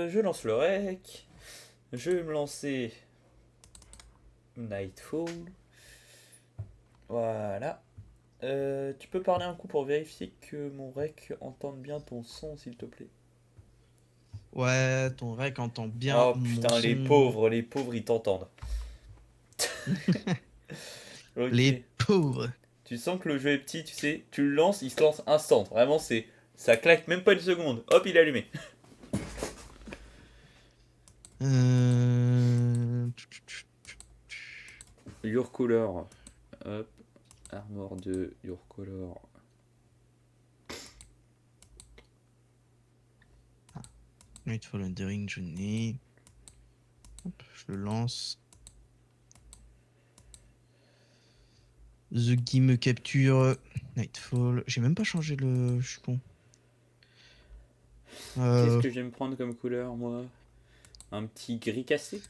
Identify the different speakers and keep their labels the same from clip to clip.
Speaker 1: Je lance le rec. Je vais me lancer Nightfall. Voilà. Tu peux parler un coup pour vérifier que mon rec entende bien ton son, s'il te plaît.
Speaker 2: Ouais, ton rec entend bien
Speaker 1: Oh
Speaker 2: mon
Speaker 1: putain,
Speaker 2: son.
Speaker 1: les pauvres, ils t'entendent. Ok.
Speaker 2: Les pauvres.
Speaker 1: Tu sens que le jeu est petit, tu sais. Tu le lances, il se lance instant. Vraiment, c'est. Ça claque même pas une seconde. Hop, il est allumé.
Speaker 2: Euh...
Speaker 1: Your Color. Hop. Armor 2, Your Color.
Speaker 2: Nightfall Wandering, je n'ai. Hop, je le lance. The Guy me capture. Nightfall. J'ai même pas changé le. Je suis con.
Speaker 1: Qu'est-ce que je vais me prendre comme couleur, moi? Un petit gris cassé?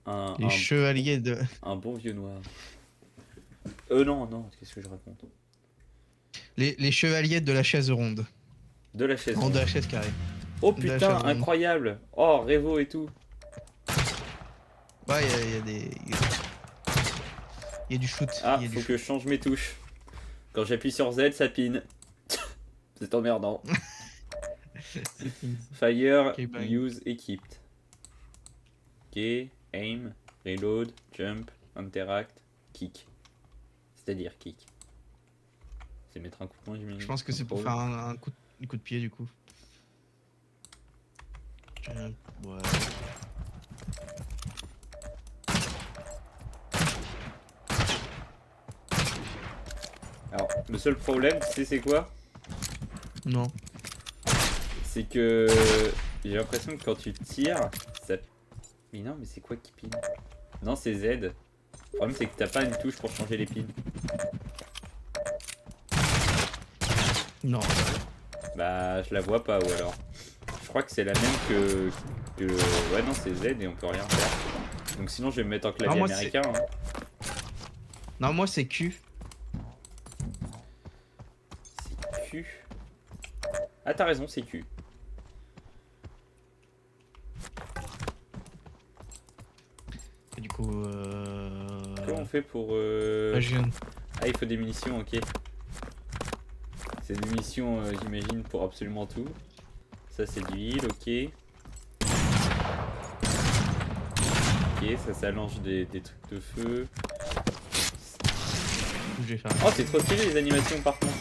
Speaker 1: Un,
Speaker 2: Les
Speaker 1: un,
Speaker 2: chevaliers de.
Speaker 1: un bon vieux noir. Non, qu'est-ce que je raconte?
Speaker 2: Les chevaliers de la chaise ronde.
Speaker 1: De la chaise
Speaker 2: Non, de
Speaker 1: ronde.
Speaker 2: la chaise carrée.
Speaker 1: Oh
Speaker 2: De la chaise
Speaker 1: putain,
Speaker 2: ronde.
Speaker 1: incroyable! Oh, Revo et tout.
Speaker 2: Ouais, il y a des. Il y a du shoot.
Speaker 1: Ah,
Speaker 2: Il y a du
Speaker 1: faut
Speaker 2: shoot.
Speaker 1: que je change mes touches. Quand j'appuie sur Z, ça pine. C'est emmerdant. Fire,
Speaker 2: Ok, bang.
Speaker 1: use, equipped. Ok, aim, reload, jump, interact, kick. C'est-à-dire kick. C'est mettre un coup de poing, j'imagine.
Speaker 2: Je pense que c'est pour faire un coup de pied du coup. Ouais.
Speaker 1: Alors, le seul problème, tu sais c'est quoi?
Speaker 2: Non.
Speaker 1: C'est que j'ai l'impression que quand tu tires, ça... Mais non, mais c'est quoi qui pine? Non, c'est Z. Le problème, c'est que t'as pas une touche pour changer les pins.
Speaker 2: Non.
Speaker 1: Bah, je la vois pas, ou alors. Je crois que c'est la même que... Ouais, non, c'est Z et on peut rien faire. Donc sinon, je vais me mettre en clavier
Speaker 2: moi,
Speaker 1: américain. Hein.
Speaker 2: Non, moi c'est Q.
Speaker 1: C'est Q. Ah, t'as raison, c'est Q.
Speaker 2: Et du coup,
Speaker 1: Comment on fait pour... Ah, il faut des munitions, ok. C'est des munitions, j'imagine, pour absolument tout. Ça, c'est du heal, ok. Ok, ça lance des trucs de feu.
Speaker 2: Je vais faire.
Speaker 1: Oh, c'est trop stylé les animations par contre.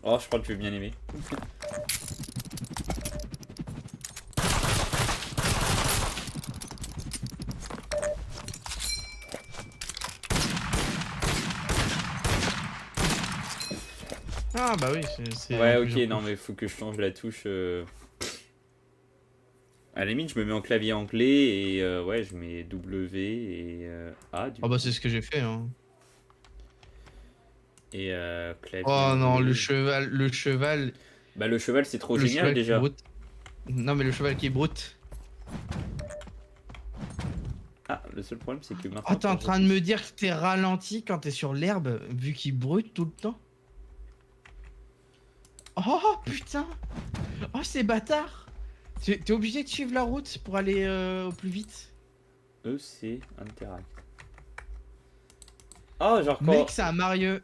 Speaker 1: Oh, je crois que je vais bien aimer.
Speaker 2: Ah bah oui, c'est.
Speaker 1: Ouais,
Speaker 2: en
Speaker 1: ok,
Speaker 2: plusieurs
Speaker 1: non,
Speaker 2: couches.
Speaker 1: mais faut que je change la touche. À la limite, je me mets en clavier anglais et ouais, je mets W et A du
Speaker 2: Ah bah
Speaker 1: coup.
Speaker 2: c'est ce que j'ai fait. Hein.
Speaker 1: Et clavier
Speaker 2: Oh non,
Speaker 1: anglais.
Speaker 2: le cheval,
Speaker 1: Bah, le cheval, c'est trop
Speaker 2: le
Speaker 1: génial
Speaker 2: cheval qui est
Speaker 1: déjà.
Speaker 2: brute. Non mais le cheval qui est brute.
Speaker 1: Ah, le seul problème, c'est que
Speaker 2: Oh,
Speaker 1: maintenant.
Speaker 2: t'es en train de me dire que t'es ralenti quand t'es sur l'herbe, vu qu'il brute tout le temps? Oh putain! Oh c'est bâtard! T'es obligé de suivre la route pour aller au plus vite.
Speaker 1: E, c'est Interact. Oh, genre
Speaker 2: Mec,
Speaker 1: quand.
Speaker 2: c'est un Mario.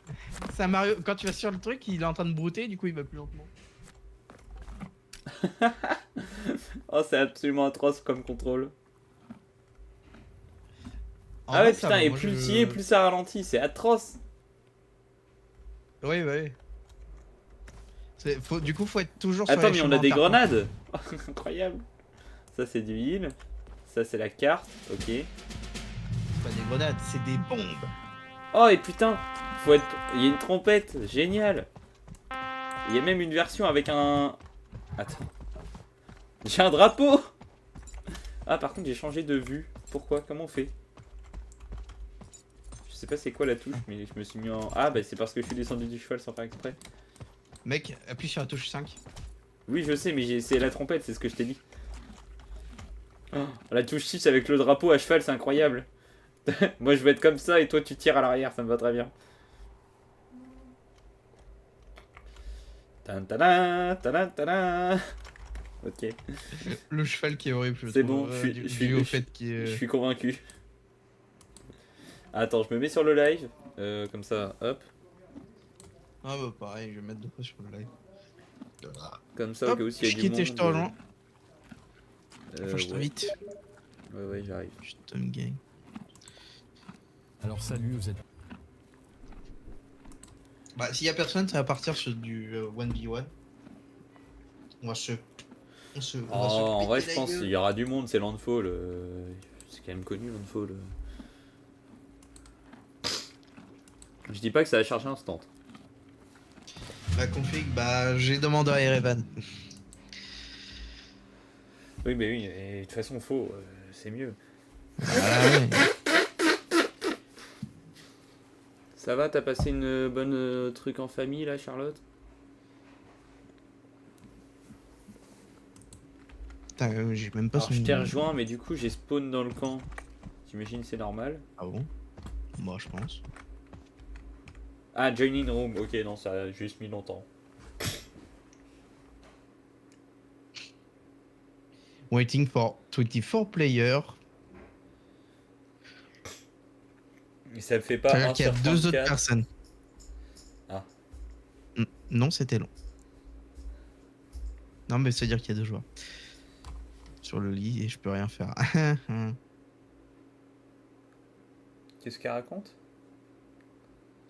Speaker 2: C'est un Mario. Quand tu vas sur le truc, il est en train de brouter, du coup il va plus lentement.
Speaker 1: Oh, c'est absolument atroce comme contrôle.
Speaker 2: En
Speaker 1: Ah
Speaker 2: vrai,
Speaker 1: ouais,
Speaker 2: ça
Speaker 1: putain,
Speaker 2: va.
Speaker 1: et
Speaker 2: Moi
Speaker 1: plus tu y es,
Speaker 2: je.
Speaker 1: plus ça ralentit. C'est atroce.
Speaker 2: Oui, oui. Du coup, faut être toujours sur
Speaker 1: Attends,
Speaker 2: les
Speaker 1: mais on a
Speaker 2: chemins
Speaker 1: des
Speaker 2: intercamps.
Speaker 1: grenades. Incroyable. Ça, c'est du heal. Ça, c'est la carte. Ok.
Speaker 2: C'est pas des grenades, c'est des bombes.
Speaker 1: Oh, et putain, faut être. Il y a une trompette. Génial. Il y a même une version avec un. Attends. J'ai un drapeau. Ah, par contre, j'ai changé de vue. Pourquoi? Comment on fait? Je sais pas c'est quoi la touche, mais je me suis mis en. Ah, bah c'est parce que je suis descendu du cheval sans faire exprès.
Speaker 2: Mec, appuie sur la touche 5.
Speaker 1: Oui, je sais, mais c'est la trompette, c'est ce que je t'ai dit. Oh, la touche 6 avec le drapeau à cheval, c'est incroyable. Moi, je vais être comme ça et toi, tu tires à l'arrière, ça me va très bien. Tan, tadam, tadam, tadam. Ok,
Speaker 2: Le cheval qui est horrible, je
Speaker 1: c'est
Speaker 2: trouve.
Speaker 1: bon,
Speaker 2: Dû au fait qu'il
Speaker 1: je
Speaker 2: est...
Speaker 1: suis convaincu. Attends, je me mets sur le live. Comme ça, hop.
Speaker 2: Ah bah pareil, je vais mettre 2 fois sur le live.
Speaker 1: Comme ça, au
Speaker 2: Hop,
Speaker 1: cas où s'il y
Speaker 2: je
Speaker 1: a du
Speaker 2: quitte et
Speaker 1: monde.
Speaker 2: je te rejoins. Enfin, je
Speaker 1: Ouais.
Speaker 2: t'invite.
Speaker 1: Ouais, j'arrive.
Speaker 2: Je te gang.
Speaker 3: Alors salut, vous êtes...
Speaker 2: Bah, s'il y a personne, ça va partir sur du 1v1. On va se...
Speaker 1: Oh, en vrai,
Speaker 2: péter
Speaker 1: je
Speaker 2: la
Speaker 1: pense
Speaker 2: gueule.
Speaker 1: qu'il y aura du monde, c'est Landfall. C'est quand même connu, Landfall. Je dis pas que ça va charger instant.
Speaker 2: La config, bah, j'ai demandé à Erevan.
Speaker 1: Oui, mais oui, et de toute façon, faux, c'est mieux.
Speaker 2: Ah ouais.
Speaker 1: Ça va, t'as passé une bonne truc en famille là, Charlotte?
Speaker 2: Putain, j'ai même pas
Speaker 1: Alors,
Speaker 2: son...
Speaker 1: je t'ai rejoint, mais du coup, j'ai spawn dans le camp. J'imagine c'est normal.
Speaker 2: Ah bon? Moi, je pense.
Speaker 1: Ah, joining room, ok, non, ça a juste mis longtemps.
Speaker 2: Waiting for 24 players.
Speaker 1: Mais ça me fait pas
Speaker 2: C'est-à-dire
Speaker 1: 1
Speaker 2: qu'il y a
Speaker 1: sur
Speaker 2: 2 autres
Speaker 1: 34.
Speaker 2: personnes.
Speaker 1: Ah.
Speaker 2: Non, c'était long. Non, mais c'est-à-dire qu'il y a 2 joueurs. Sur le lit et je peux rien faire.
Speaker 1: Qu'est-ce qu'elle raconte?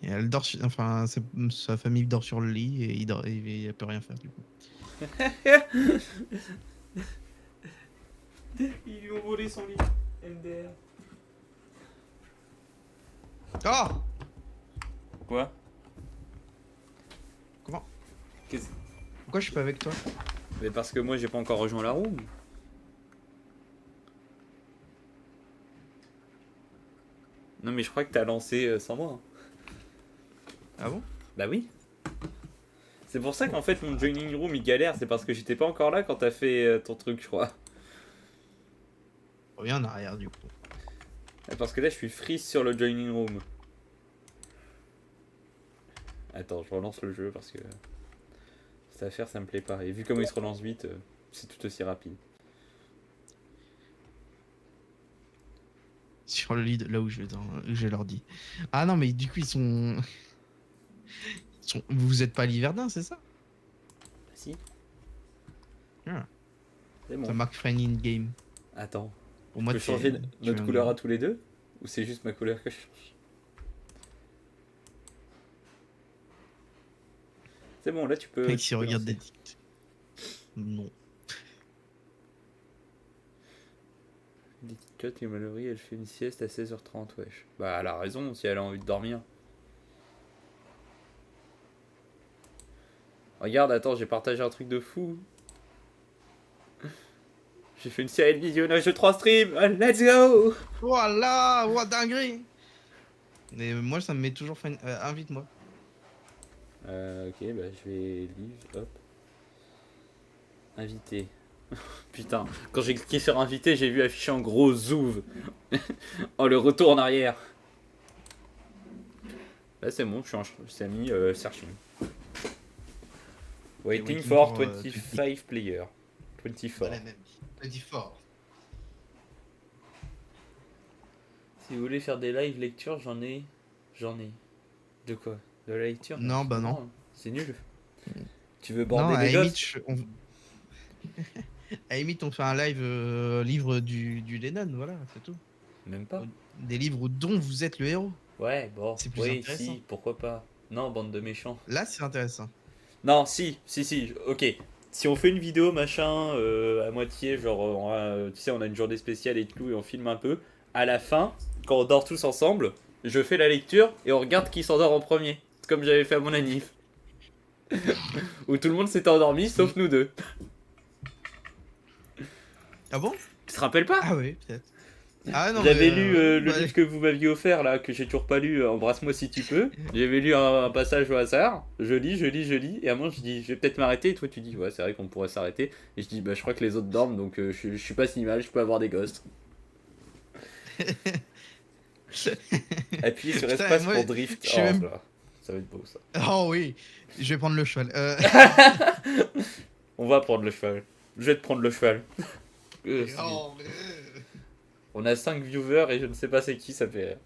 Speaker 2: Et elle dort enfin, sa famille dort sur le lit et il peut rien faire du coup.
Speaker 1: Ils lui ont volé son lit. MDR.
Speaker 2: Oh
Speaker 1: Quoi?
Speaker 2: Comment?
Speaker 1: Qu'est-ce...
Speaker 2: Pourquoi je suis pas avec toi?
Speaker 1: Mais parce que moi j'ai pas encore rejoint la room. Non mais je crois que t'as lancé sans moi.
Speaker 2: Ah bon?
Speaker 1: Bah oui. C'est pour ça qu'en fait mon joining room il galère, c'est parce que j'étais pas encore là quand t'as fait ton truc je crois.
Speaker 2: Reviens en arrière du coup.
Speaker 1: Parce que là je suis freeze sur le joining room. Attends, je relance le jeu parce que cette affaire ça me plaît pas. Et vu comment il se relance vite, c'est tout aussi rapide.
Speaker 2: Sur le lit, là où je leur dis. Ah non, mais du coup, ils sont... Vous êtes pas à l'Hiverdin, c'est ça?
Speaker 1: Bah si.
Speaker 2: Ah.
Speaker 1: C'est
Speaker 2: Ça
Speaker 1: bon.
Speaker 2: marque friend in game.
Speaker 1: Attends.
Speaker 2: Pour
Speaker 1: On
Speaker 2: moi,
Speaker 1: peut
Speaker 2: tu-
Speaker 1: changer
Speaker 2: tu
Speaker 1: notre
Speaker 2: viens
Speaker 1: couleur
Speaker 2: de-
Speaker 1: à tous les deux? Ou c'est juste ma couleur que je change? C'est bon, là tu peux.
Speaker 2: Mec,
Speaker 1: tu
Speaker 2: s'il
Speaker 1: peux
Speaker 2: regarde
Speaker 1: lancer.
Speaker 2: des dicts. Non.
Speaker 1: Des petites et Mallory, elle fait une sieste à 16h30, wesh. Bah, elle a raison si elle a envie de dormir. Regarde, attends, j'ai partagé un truc de fou. J'ai fait une série de visionnage de 3 streams. Let's go!
Speaker 2: Voilà, oh, dinguerie. Mais moi, ça me met toujours friend... invite-moi.
Speaker 1: Ok, bah je vais leave, hop. Invité. Putain, quand j'ai cliqué sur invité, j'ai vu afficher en gros Zouv. Oh, le retour en arrière. Là, c'est bon, c'est mis searching. Waiting for 25 players. 24.
Speaker 2: Voilà, même. 24.
Speaker 1: Si vous voulez faire des live lectures, j'en ai. De quoi? De la lecture?
Speaker 2: Non, bah
Speaker 1: c'est
Speaker 2: non.
Speaker 1: marrant, hein. C'est nul. Tu veux
Speaker 2: Non,
Speaker 1: border
Speaker 2: à
Speaker 1: des
Speaker 2: la
Speaker 1: gosses?
Speaker 2: limite, à la limite, on fait un live livre du Lennon, voilà, c'est tout.
Speaker 1: Même pas.
Speaker 2: Des livres dont vous êtes le héros.
Speaker 1: Ouais, bon.
Speaker 2: C'est plus
Speaker 1: Oui,
Speaker 2: intéressant.
Speaker 1: si, pourquoi pas. Non, bande de méchants.
Speaker 2: Là, c'est intéressant.
Speaker 1: Non, si, ok. Si on fait une vidéo, machin, à moitié, genre, tu sais, on a une journée spéciale et tout, et on filme un peu. À la fin, quand on dort tous ensemble, je fais la lecture et on regarde qui s'endort en premier. Comme j'avais fait à mon anniv. Où tout le monde s'était endormi, sauf nous deux.
Speaker 2: Ah bon?
Speaker 1: Tu te rappelles pas?
Speaker 2: Ah oui, peut-être. Ah non,
Speaker 1: J'avais
Speaker 2: mais,
Speaker 1: lu le
Speaker 2: ouais.
Speaker 1: livre que vous m'aviez offert là, que j'ai toujours pas lu, Embrasse-moi si tu peux. J'avais lu un passage au hasard, je lis, et à un moment je dis je vais peut-être m'arrêter, et toi tu dis ouais c'est vrai qu'on pourrait s'arrêter, et je dis bah je crois que les autres dorment donc je suis pas si mal, je peux avoir des ghosts. Appuyer sur
Speaker 2: Putain, et
Speaker 1: espace
Speaker 2: moi,
Speaker 1: pour
Speaker 2: je
Speaker 1: drift,
Speaker 2: suis
Speaker 1: oh
Speaker 2: même.
Speaker 1: là, ça va être beau ça.
Speaker 2: Oh oui, je vais prendre le cheval.
Speaker 1: On va prendre le cheval, je vais te prendre le cheval. Si.
Speaker 2: Oh,
Speaker 1: On a 5 viewers et je ne sais pas c'est qui, ça fait rire.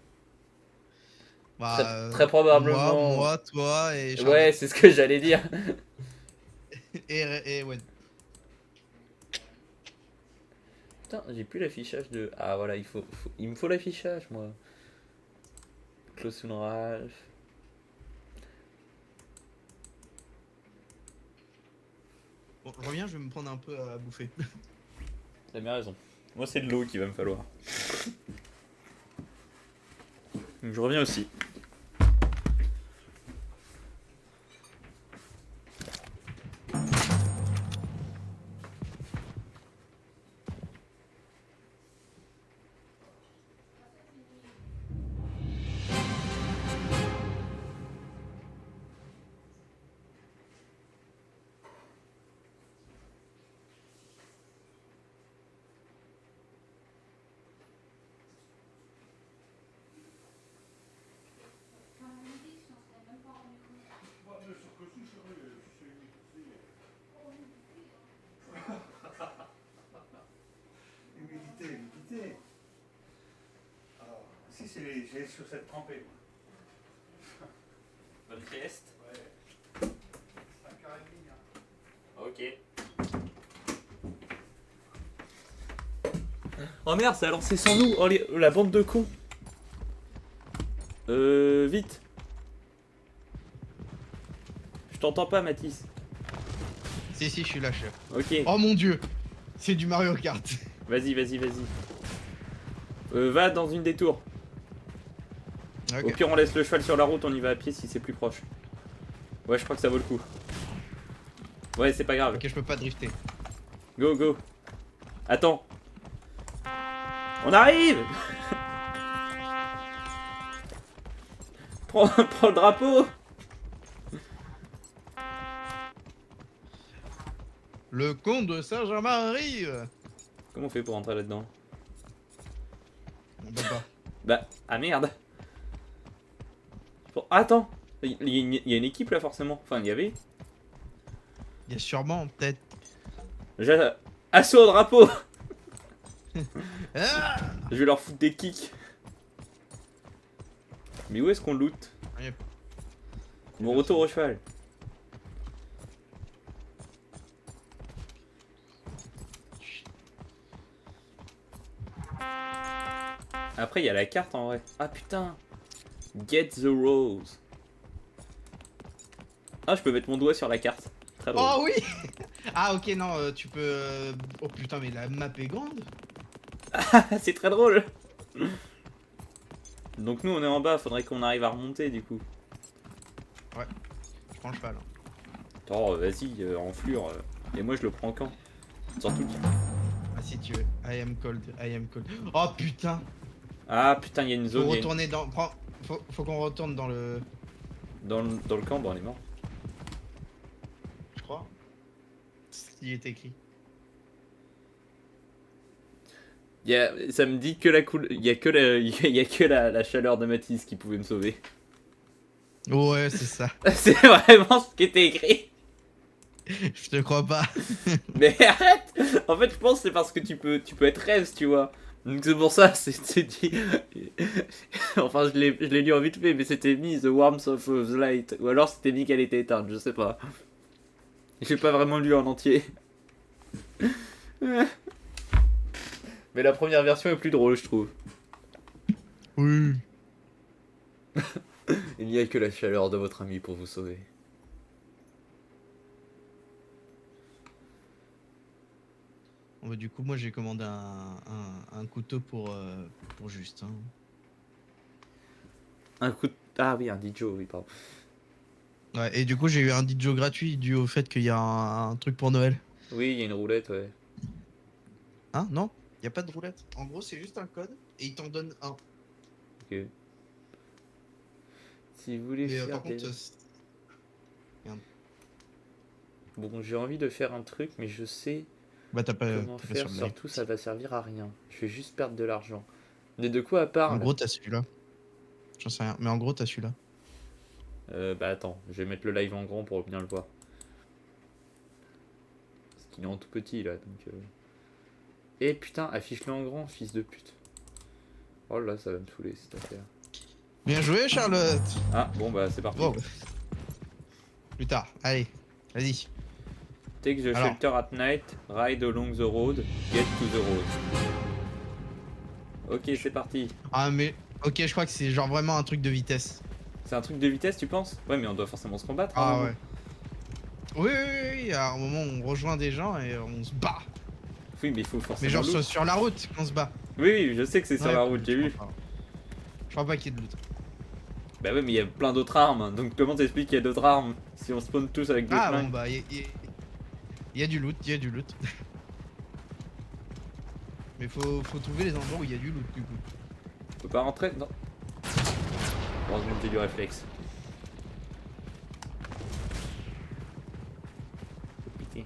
Speaker 1: Très,
Speaker 2: bah,
Speaker 1: très
Speaker 2: moi,
Speaker 1: probablement.
Speaker 2: moi, toi et
Speaker 1: Ouais,
Speaker 2: Charlotte.
Speaker 1: c'est ce que j'allais dire.
Speaker 2: Et ouais.
Speaker 1: Putain, j'ai plus l'affichage de. Ah voilà, il me faut l'affichage, moi. Close Ralph.
Speaker 2: Bon, je reviens, je vais me prendre un peu à bouffer.
Speaker 1: T'as bien raison. Moi, c'est de l'eau qu'il va me falloir. Donc, je reviens aussi.
Speaker 3: Humidité. Alors, si c'est les chaussettes trempées.
Speaker 1: Bonne sieste.
Speaker 3: Ouais. 5h30. Hein.
Speaker 1: Ok. Oh merde, ça a lancé sans nous. Oh, la bande de cons. Vite. Je t'entends pas, Mathis.
Speaker 2: Si, si, je suis là, chef.
Speaker 1: Ok.
Speaker 2: Oh mon dieu, c'est du Mario Kart.
Speaker 1: Vas-y, vas-y, vas-y. Va dans une des tours. Au
Speaker 2: Ok.
Speaker 1: pire, on laisse le cheval sur la route, on y va à pied si c'est plus proche. Ouais, je crois que ça vaut le coup. Ouais, c'est pas grave.
Speaker 2: Ok, je peux pas drifter.
Speaker 1: Go, go. Attends. On arrive. Prends le drapeau.
Speaker 2: Le comte de Saint-Germain arrive.
Speaker 1: Comment on fait pour rentrer là-dedans?
Speaker 2: On peut pas.
Speaker 1: Bah, ah merde. Attends. Il y a une équipe là forcément. Enfin, il y avait.
Speaker 2: Il y a sûrement, peut-être.
Speaker 1: Assaut au drapeau.
Speaker 2: Ah,
Speaker 1: Je vais leur foutre des kicks. Mais où est-ce qu'on loot?
Speaker 2: Yep.
Speaker 1: Bon retour au cheval. Après il y a la carte en vrai. Ah putain. Get the rose. Ah je peux mettre mon doigt sur la carte. Très drôle.
Speaker 2: Oh oui. Ah ok, non, tu peux... Oh putain, mais la map est grande.
Speaker 1: C'est très drôle. Donc nous on est en bas, faudrait qu'on arrive à remonter du coup.
Speaker 2: Je prends le cheval.
Speaker 1: Oh vas-y, enflure. Et moi je le prends quand? Surtout que...
Speaker 2: Ah si tu veux. I am cold, I am cold. Oh putain.
Speaker 1: Ah putain il y a une
Speaker 2: Faut
Speaker 1: zone. Il y a
Speaker 2: retourner dans... Faut qu'on retourne dans le...
Speaker 1: dans le camp, bon on est mort.
Speaker 2: Je crois. Ce qui est écrit.
Speaker 1: Ça me dit que la couleur. Il y a que, il y a que la chaleur de Matisse qui pouvait me sauver.
Speaker 2: Ouais, c'est ça.
Speaker 1: C'est vraiment ce qui était écrit.
Speaker 2: Je te crois pas.
Speaker 1: Mais arrête. En fait, je pense que c'est parce que tu peux être rêve, tu vois. Donc c'est pour ça, c'est dit. Enfin, je l'ai lu en vite fait, mais c'était mis The Warmth of the Light. Ou alors c'était mis qu'elle était éteinte, je sais pas. J'ai pas vraiment lu en entier. Mais la première version est plus drôle, je trouve.
Speaker 2: Oui.
Speaker 1: Il n'y a que la chaleur de votre ami pour vous sauver.
Speaker 2: Bon, bah, du coup, moi j'ai commandé un couteau pour Justin.
Speaker 1: Un coup de... Ah oui, un Dijo, oui, pardon.
Speaker 2: Ouais, et du coup, j'ai eu un DJ gratuit dû au fait qu'il y a un truc pour Noël.
Speaker 1: Oui, il y a une roulette, ouais.
Speaker 2: Hein, non? Y a pas de roulette. En gros, c'est juste un code et il t'en donne un.
Speaker 1: Ok. Si vous voulez
Speaker 2: Mais
Speaker 1: faire
Speaker 2: par
Speaker 1: des...
Speaker 2: contre,
Speaker 1: Bon, j'ai envie de faire un truc, mais je sais
Speaker 2: bah t'as pas,
Speaker 1: comment
Speaker 2: t'as pas
Speaker 1: faire.
Speaker 2: sur le live.
Speaker 1: Surtout, ça va servir à rien. Je vais juste perdre de l'argent. Mais de quoi à part
Speaker 2: En
Speaker 1: là
Speaker 2: gros, t'as celui-là. J'en sais rien. Mais en gros, t'as celui-là.
Speaker 1: Bah attends, je vais mettre le live en grand pour bien le voir. Parce qu'il est en tout petit là, donc... Eh putain, affiche-le en grand, fils de pute. Oh là, ça va me saouler cette affaire.
Speaker 2: Bien joué, Charlotte.
Speaker 1: Ah, bon bah c'est parti.
Speaker 2: Wow. Plus tard. Allez, vas-y.
Speaker 1: Take the
Speaker 2: Alors.
Speaker 1: shelter at night, ride along the road, get to the road. Ok, c'est parti.
Speaker 2: Ah mais, ok, je crois que c'est genre vraiment un truc de vitesse.
Speaker 1: C'est un truc de vitesse, tu penses? Ouais, mais on doit forcément se combattre. hein,
Speaker 2: Ah
Speaker 1: non
Speaker 2: ouais. Oui, oui, oui, oui, à un moment on rejoint des gens et on se bat.
Speaker 1: Oui, mais il faut forcément.
Speaker 2: Mais genre
Speaker 1: loot.
Speaker 2: sur la route qu'on se bat.
Speaker 1: Oui, oui, je sais que c'est sur
Speaker 2: Ouais,
Speaker 1: la route, j'ai
Speaker 2: je
Speaker 1: vu.
Speaker 2: crois pas. Je crois pas qu'il y ait de loot.
Speaker 1: Bah ouais, mais il y a plein d'autres armes. Donc comment t'expliques qu'il y a d'autres armes si on spawn tous avec des
Speaker 2: Ah
Speaker 1: flingues?
Speaker 2: bon bah, il y a du loot, il y a du loot. Mais faut trouver les endroits où il y a du loot du coup.
Speaker 1: On peut pas rentrer? Non. Heureusement que j'ai du réflexe. Faut piter.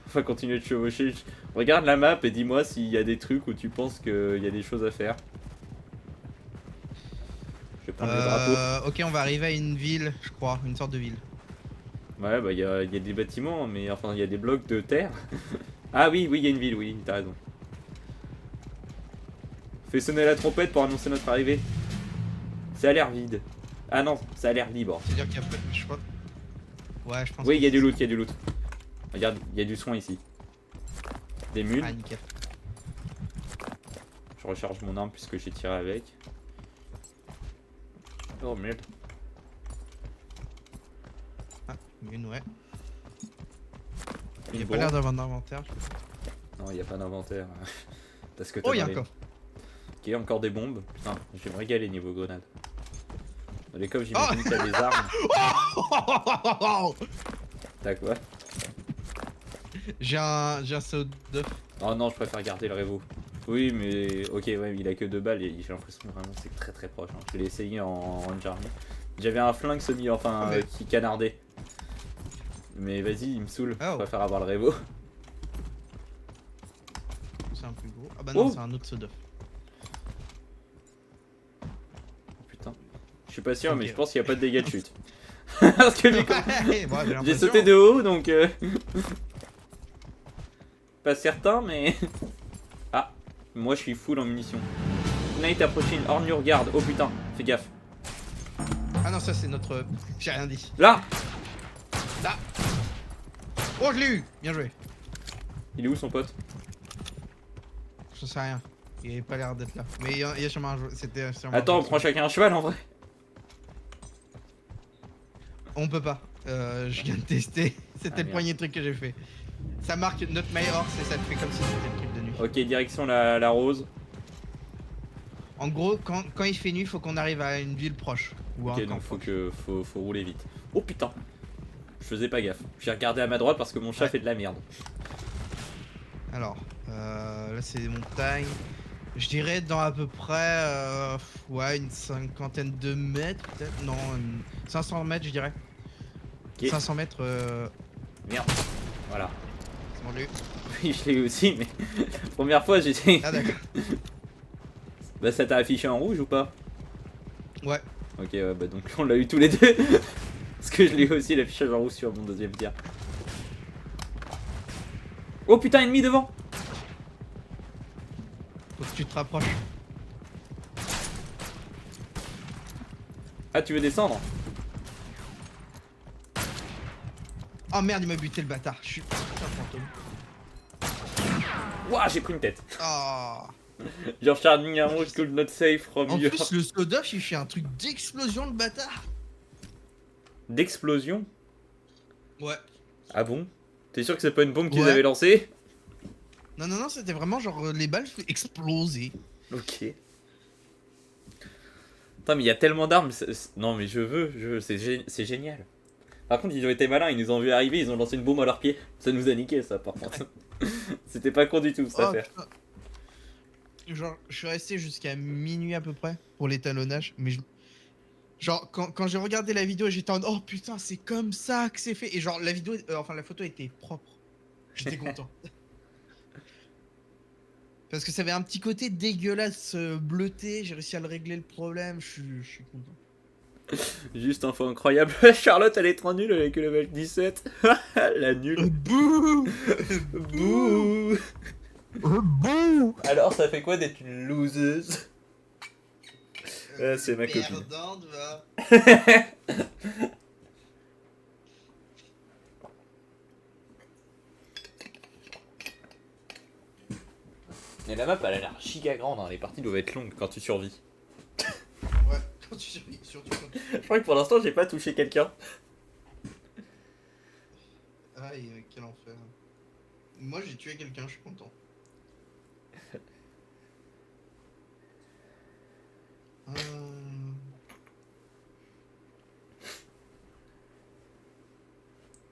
Speaker 1: Faut continuer de chevaucher. Regarde la map et dis-moi s'il y a des trucs où tu penses qu'il y a des choses à faire. Je vais prendre le drapeau.
Speaker 2: Ok, on va arriver à une ville, je crois, une sorte de ville.
Speaker 1: Ouais, bah il y a des bâtiments, mais enfin il y a des blocs de terre. Ah oui, oui, il y a une ville, oui, t'as raison. Fais sonner la trompette pour annoncer notre arrivée. Ça a l'air vide. Ah non, ça a l'air libre.
Speaker 2: C'est-à-dire qu'il y a pas, je crois. Ouais, je pense.
Speaker 1: Oui,
Speaker 2: que
Speaker 1: il y a du
Speaker 2: c'est
Speaker 1: loot, il y a du loot. Regarde, il y a du soin ici. Des mules.
Speaker 2: ça. Ah nickel.
Speaker 1: Je recharge mon arme puisque j'ai tiré avec. Oh merde.
Speaker 2: Ah, une ouais. Il
Speaker 1: Une
Speaker 2: y a pas
Speaker 1: bombe.
Speaker 2: l'air d'avoir d'inventaire.
Speaker 1: Non, il n'y a pas d'inventaire. Parce que t'as
Speaker 2: Oh, il y a
Speaker 1: dans les-
Speaker 2: encore.
Speaker 1: Ok, encore des bombes. Putain, je vais me régaler niveau grenade. Dans les coffres,
Speaker 2: Oh
Speaker 1: j'imagine qu'il y a des armes. T'as quoi?
Speaker 2: J'ai un saut d'œuf.
Speaker 1: Oh non, je préfère garder le Revo. Oui, mais ok, ouais, il a que 2 balles et j'ai l'impression que vraiment c'est très très proche. hein. Je l'ai essayé en Range Army. J'avais un flingue semi, enfin
Speaker 2: Ah, mais-
Speaker 1: qui canardait. Mais vas-y, il me saoule.
Speaker 2: Oh.
Speaker 1: Je préfère avoir le Revo.
Speaker 2: C'est un plus gros. Ah bah non,
Speaker 1: Oh.
Speaker 2: c'est un autre saut d'œuf.
Speaker 1: Putain. Je suis pas sûr, mais
Speaker 2: Ok.
Speaker 1: je pense qu'il n'y a pas de dégâts de chute. Parce que j'ai sauté de haut donc. Pas certain, mais. Ah, moi je suis full en munitions. Knight approaching on your guard. Oh putain, fais gaffe.
Speaker 2: Ah non, ça c'est notre. J'ai rien dit.
Speaker 1: Là!
Speaker 2: Là. Oh, je l'ai eu. Bien joué.
Speaker 1: Il est où son pote?
Speaker 2: Je sais rien. Il avait pas l'air d'être là. Mais il y a sûrement un joueur. C'était sûrement.
Speaker 1: Attends, on prend chacun un cheval en vrai.
Speaker 2: On peut pas. Je viens de tester. C'était
Speaker 1: Ah,
Speaker 2: le premier truc que j'ai fait. Ça marque notre My Horse et ça te fait comme si c'était le truc de nuit.
Speaker 1: Ok, direction la rose.
Speaker 2: En gros, quand il fait nuit, faut qu'on arrive à une ville proche. Ou à
Speaker 1: Ok,
Speaker 2: un camp
Speaker 1: donc
Speaker 2: proche.
Speaker 1: faut rouler vite. Oh putain! Je faisais pas gaffe. J'ai regardé à ma droite parce que mon chat
Speaker 2: Ouais.
Speaker 1: fait de la merde.
Speaker 2: Alors, là c'est des montagnes. Je dirais dans à peu près ouais, une cinquantaine de mètres peut-être. Non, 500 mètres je dirais.
Speaker 1: Ok.
Speaker 2: 500 mètres.
Speaker 1: Merde. Voilà.
Speaker 2: C'est bon, lui.
Speaker 1: Oui, je l'ai eu aussi, mais première fois j'étais.
Speaker 2: Ah d'accord.
Speaker 1: Bah ça t'a affiché en rouge ou pas?
Speaker 2: Ouais.
Speaker 1: Ok, ouais, bah donc on l'a eu tous les deux. Parce que je l'ai eu aussi l'affichage en rouge sur mon deuxième tir. Oh putain, ennemi devant!
Speaker 2: Faut que tu te rapproches.
Speaker 1: Ah, tu veux descendre?
Speaker 2: Oh merde, il m'a buté le bâtard. Je suis putain fantôme.
Speaker 1: Ouah, j'ai pris une tête.
Speaker 2: Ah.
Speaker 1: Genre charging ammo could not save from
Speaker 2: En
Speaker 1: your...
Speaker 2: plus, le Sodoff il fait un truc d'explosion, le bâtard.
Speaker 1: D'explosion?
Speaker 2: Ouais.
Speaker 1: Ah bon? T'es sûr que c'est pas une bombe qu'ils
Speaker 2: Ouais.
Speaker 1: avaient lancée?
Speaker 2: Non, non, non, c'était vraiment genre les balles fait exploser.
Speaker 1: Ok. Putain, mais il y a tellement d'armes. Non, mais je veux, c'est génial. Par contre, ils ont été malins, ils nous ont vu arriver, ils ont lancé une bombe à leurs pieds. Ça nous a niqué, ça, par contre. C'était pas con du tout cette
Speaker 2: Oh,
Speaker 1: affaire.
Speaker 2: putain. Genre, je suis resté jusqu'à minuit à peu près pour l'étalonnage, mais genre, quand j'ai regardé la vidéo, j'étais en oh putain, c'est comme ça que c'est fait. Et genre, la vidéo, enfin, la photo était propre. J'étais content. Parce que ça avait un petit côté dégueulasse, bleuté. J'ai réussi à le régler le problème. Je suis content.
Speaker 1: Juste info incroyable. Charlotte, elle est trop nulle avec le level 17. La nulle.
Speaker 2: Bouh
Speaker 1: Bouh.
Speaker 2: Bouh
Speaker 1: Alors, ça fait quoi d'être une loseuse? C'est ma copine.
Speaker 2: Perdante, va.
Speaker 1: Mais la map, elle a l'air giga grande. Hein. Les parties doivent être longues quand tu survis.
Speaker 2: Ouais, quand tu survis, surtout quand tu...
Speaker 1: Je crois que pour l'instant, j'ai pas touché quelqu'un.
Speaker 2: Aïe, quel enfer. Moi, j'ai tué quelqu'un, je suis content.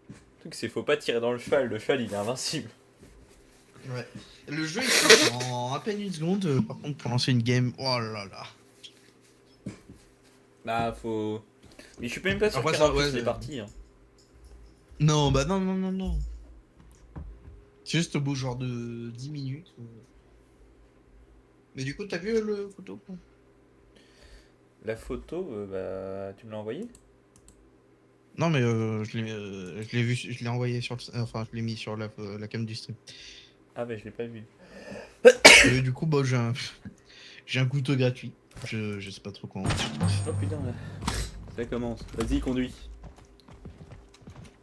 Speaker 1: Le truc, c'est faut pas tirer dans le cheval. Le cheval, il est invincible.
Speaker 2: Ouais. Le jeu il se lance en à peine une seconde, par contre pour lancer une game, oh là là.
Speaker 1: Bah, faut. Mais je suis même pas sûr
Speaker 2: Après,
Speaker 1: qu'il
Speaker 2: ça,
Speaker 1: remplisse
Speaker 2: ouais,
Speaker 1: les
Speaker 2: c'est-
Speaker 1: parties. Hein.
Speaker 2: Non, bah non, non, non, non. C'est juste au bout genre de 10 minutes. Mais du coup, t'as vu le photo quoi?
Speaker 1: La photo, bah, tu me l'as envoyée?
Speaker 2: Non, mais je l'ai vu, je l'ai envoyé sur enfin, je l'ai mis sur la cam du stream.
Speaker 1: Ah, bah, je l'ai pas vu.
Speaker 2: Et du coup, bah, j'ai un couteau gratuit. Je sais pas trop quoi.
Speaker 1: Oh putain, là. Ça commence. Vas-y, conduis.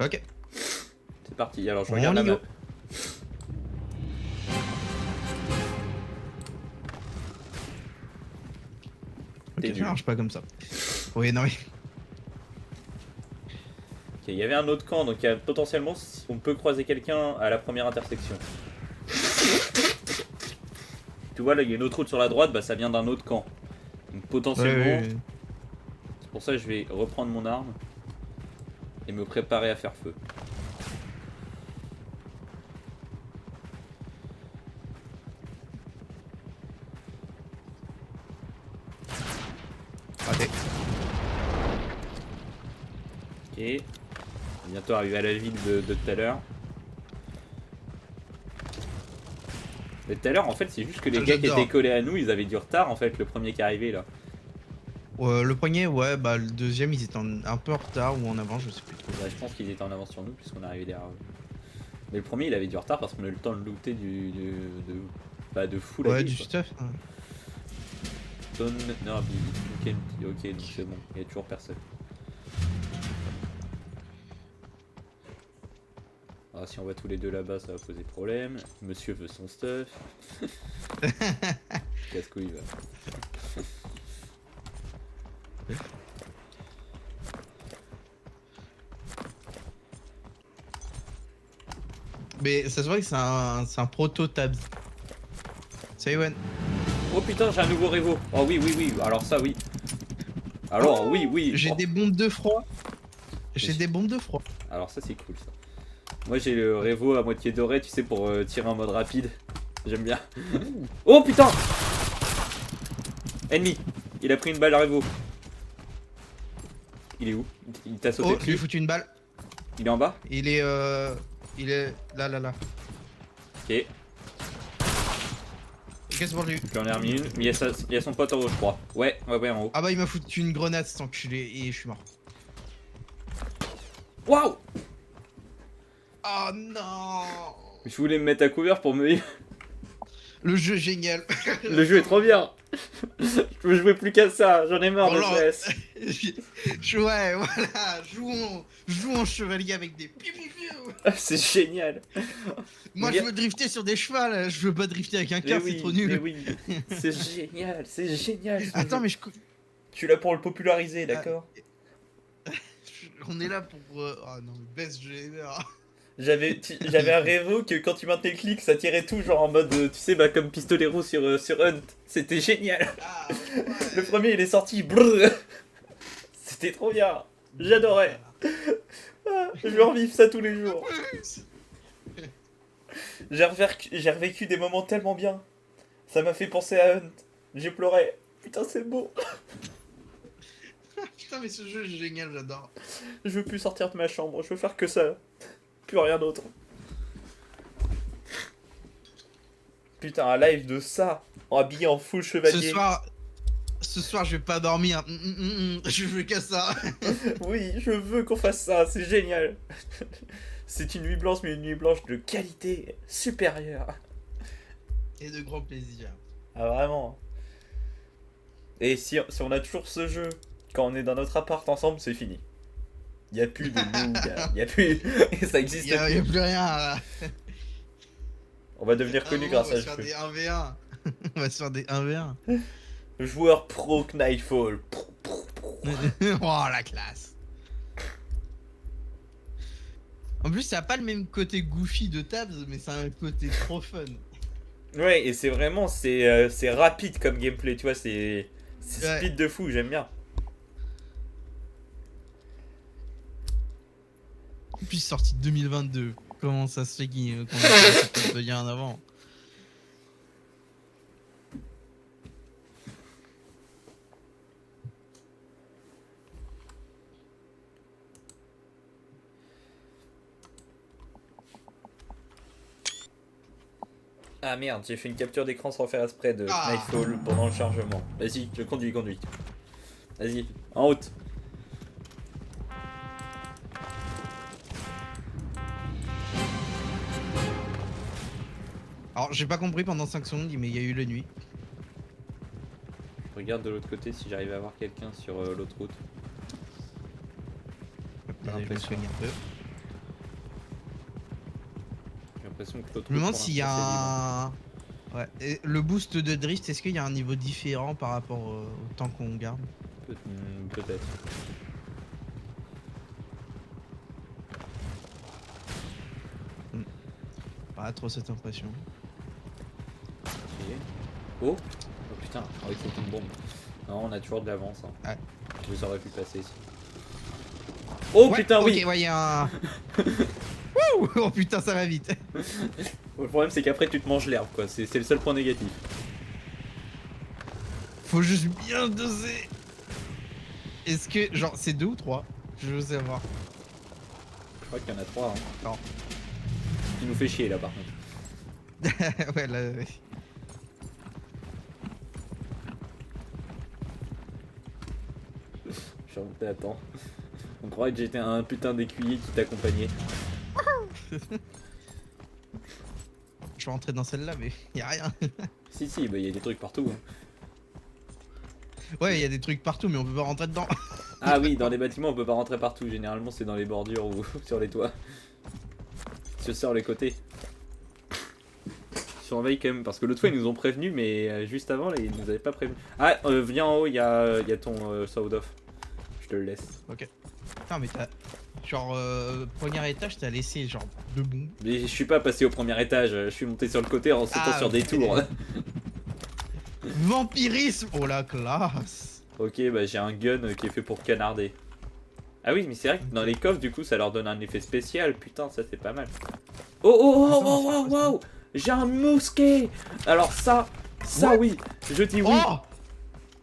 Speaker 2: Ok.
Speaker 1: C'est parti. Alors, je
Speaker 2: On
Speaker 1: regarde la
Speaker 2: y
Speaker 1: map.
Speaker 2: go. Ok,
Speaker 1: T'es
Speaker 2: ça
Speaker 1: nul.
Speaker 2: marche pas comme ça. Oui, non, oui.
Speaker 1: Ok, il y avait un autre camp, donc il y a potentiellement on peut croiser quelqu'un à la première intersection. Tu vois, là, il y a une autre route sur la droite, bah ça vient d'un autre camp. Donc potentiellement,
Speaker 2: Ouais, ouais, ouais.
Speaker 1: c'est pour ça que je vais reprendre mon arme et me préparer à faire feu.
Speaker 2: Raté.
Speaker 1: Ok. On va bientôt arriver à la ville de tout à l'heure. Mais tout à l'heure, en fait, c'est juste que les gars qui
Speaker 2: J'adore.
Speaker 1: étaient collés à nous, ils avaient du retard, en fait, le premier qui est arrivé là.
Speaker 2: Le premier, ouais, bah le deuxième, ils étaient un peu en retard ou en avant, je sais plus trop.
Speaker 1: Bah, je pense qu'ils étaient en avance sur nous, puisqu'on est arrivé derrière eux. Mais le premier, il avait du retard parce qu'on a eu le temps de looter de fou la
Speaker 2: Ouais,
Speaker 1: ville,
Speaker 2: du
Speaker 1: quoi.
Speaker 2: stuff. Hein.
Speaker 1: Stone, non, ok, donc c'est bon, il y a toujours personne. Ah, si on va tous les deux là-bas, ça va poser problème. Monsieur veut son stuff. Casse-couille, va.
Speaker 2: Mais ça se voit que c'est un proto-tabs. Salut, Wen.
Speaker 1: Oh putain, j'ai un nouveau Revo. Oh oui, oui, oui, alors ça, oui. Alors, oui, oui.
Speaker 2: J'ai
Speaker 1: Oh.
Speaker 2: des bombes de froid. J'ai
Speaker 1: Mais-
Speaker 2: des bombes de froid.
Speaker 1: Alors ça, c'est cool, ça. Moi, j'ai le Revo à moitié doré, tu sais, pour tirer en mode rapide. J'aime bien. Oh putain! Ennemi! Il a pris une balle à Revo. Il est où? Il t'a sauté
Speaker 2: Oh, je lui ai
Speaker 1: dessus?
Speaker 2: foutu une balle.
Speaker 1: Il est en bas?
Speaker 2: Il est là, là, là.
Speaker 1: Ok.
Speaker 2: Qu'est-ce pour lui?
Speaker 1: J'en ai remis une. Mais il y a son pote en haut, je crois. Ouais, en haut.
Speaker 2: Ah bah, il m'a foutu une grenade, cet enculé, et je suis mort.
Speaker 1: Waouh!
Speaker 2: Oh non!
Speaker 1: Je voulais me mettre à couvert pour me...
Speaker 2: Le jeu génial.
Speaker 1: Le jeu est trop bien! Je veux jouer plus qu'à ça, j'en ai marre de
Speaker 2: Voilà.
Speaker 1: stress.
Speaker 2: Ouais, voilà, jouons en chevalier avec des piou piou piou.
Speaker 1: C'est génial!
Speaker 2: Moi,
Speaker 1: Mais
Speaker 2: je veux drifter sur des chevals, je veux pas drifter avec un
Speaker 1: Mais
Speaker 2: car, c'est
Speaker 1: oui,
Speaker 2: trop
Speaker 1: mais
Speaker 2: nul.
Speaker 1: oui, c'est génial, c'est génial. ce
Speaker 2: Attends,
Speaker 1: jeu.
Speaker 2: mais
Speaker 1: Tu l'as pour le populariser, d'accord?
Speaker 2: on est là pour. Oh non, mais best jeu ever.
Speaker 1: J'avais un Revo que quand tu maintenais le clic, ça tirait tout, genre en mode, tu sais, bah comme pistolero sur Hunt. C'était génial.
Speaker 2: Ah, ouais.
Speaker 1: Le premier, il est sorti, brrr. C'était trop bien. J'adorais. Ah, je veux revivre ça tous les jours. J'ai revécu des moments tellement bien. Ça m'a fait penser à Hunt. J'ai pleuré. Putain, c'est beau.
Speaker 2: Putain, mais ce jeu est génial, j'adore.
Speaker 1: Je veux plus sortir de ma chambre. Je veux faire que ça. Plus rien d'autre. Putain, un live de ça. Habillé en full chevalier.
Speaker 2: Ce soir, je vais pas dormir. Je veux que ça.
Speaker 1: Oui, je veux qu'on fasse ça. C'est génial. C'est une nuit blanche, mais une nuit blanche de qualité supérieure.
Speaker 2: Et de grand plaisir.
Speaker 1: Ah, vraiment. Et si on a toujours ce jeu, quand on est dans notre appart ensemble, c'est fini. Il n'y a plus de loup, il y a plus... ça existe
Speaker 2: Il y a
Speaker 1: plus.
Speaker 2: plus rien là.
Speaker 1: On va devenir connu grâce à ce
Speaker 2: On va se
Speaker 1: jeu.
Speaker 2: faire des 1v1. On va se faire des 1v1.
Speaker 1: Joueur pro Knightfall.
Speaker 2: Oh la classe. En plus, ça a pas le même côté goofy de Tabs, mais ça a un côté trop fun.
Speaker 1: Ouais, et c'est vraiment, c'est rapide comme gameplay, tu vois, c'est
Speaker 2: Ouais.
Speaker 1: speed de fou, j'aime bien.
Speaker 2: En plus, sorti 2022. Comment ça se fait qu'on a pas bien en avant?
Speaker 1: Ah merde, j'ai fait une capture d'écran sans faire exprès de
Speaker 2: Ah.
Speaker 1: Knightfall pendant le chargement. Vas-y, je conduis. Vas-y, en route.
Speaker 2: Alors, j'ai pas compris pendant 5 secondes, mais il y a eu la nuit.
Speaker 1: Je regarde de l'autre côté si j'arrive à voir quelqu'un sur l'autre route.
Speaker 2: Attendez, je me soigne un peu.
Speaker 1: J'ai l'impression que l'autre
Speaker 2: Je me
Speaker 1: route,
Speaker 2: demande
Speaker 1: pour
Speaker 2: s'il y a
Speaker 1: l'instant,
Speaker 2: un... Ouais. Et le boost de drift, est-ce qu'il y a un niveau différent par rapport au temps qu'on garde?
Speaker 1: c'est libre. Peut-être.
Speaker 2: Pas trop cette impression.
Speaker 1: Ok. Oh putain, ah oui, c'est une bombe. Non, on a toujours de l'avance. Hein.
Speaker 2: Ouais.
Speaker 1: Je les aurais pu passer ici. Oh
Speaker 2: Ouais,
Speaker 1: putain,
Speaker 2: ok,
Speaker 1: oui.
Speaker 2: ouais, y a un... Wouh. Oh putain, ça va vite.
Speaker 1: Le problème, c'est qu'après, tu te manges l'herbe, quoi. C'est le seul point négatif.
Speaker 2: Faut juste bien doser. Est-ce que, genre, c'est 2 ou 3? Je veux savoir.
Speaker 1: Je crois qu'il y en a 3. Hein.
Speaker 2: Non.
Speaker 1: Tu nous fais chier, là, par contre.
Speaker 2: Ouais, là... ouais.
Speaker 1: Je suis remonté à temps. On croirait que j'étais un putain d'écuyer qui t'accompagnait.
Speaker 2: Je vais rentrer dans celle-là, mais y a rien.
Speaker 1: Si, bah, y a des trucs partout. Hein.
Speaker 2: Ouais, y a des trucs partout, mais on peut pas rentrer dedans.
Speaker 1: Ah oui, dans les bâtiments, on peut pas rentrer partout. Généralement, c'est dans les bordures ou sur les toits. Sur les côtés. Surveille quand même, parce que l'autre fois, ils nous ont prévenu, mais juste avant, là, ils nous avaient pas prévenu. Ah, viens en haut, y a ton sound off. Je te le laisse.
Speaker 2: Putain, mais t'as... Genre, premier étage, t'as laissé genre 2 bombes.
Speaker 1: Mais je suis pas passé au premier étage, je suis monté sur le côté en sautant
Speaker 2: Ah,
Speaker 1: sur des
Speaker 2: ok.
Speaker 1: tours.
Speaker 2: Vampirisme. Oh la classe.
Speaker 1: Ok, bah j'ai un gun qui est fait pour canarder. Ah oui, mais c'est vrai que dans les coffres, du coup, ça leur donne un effet spécial. Putain, ça c'est pas mal. Oh, j'ai un mousquet. Alors ça
Speaker 2: What?
Speaker 1: oui, je dis oui.
Speaker 2: Oh,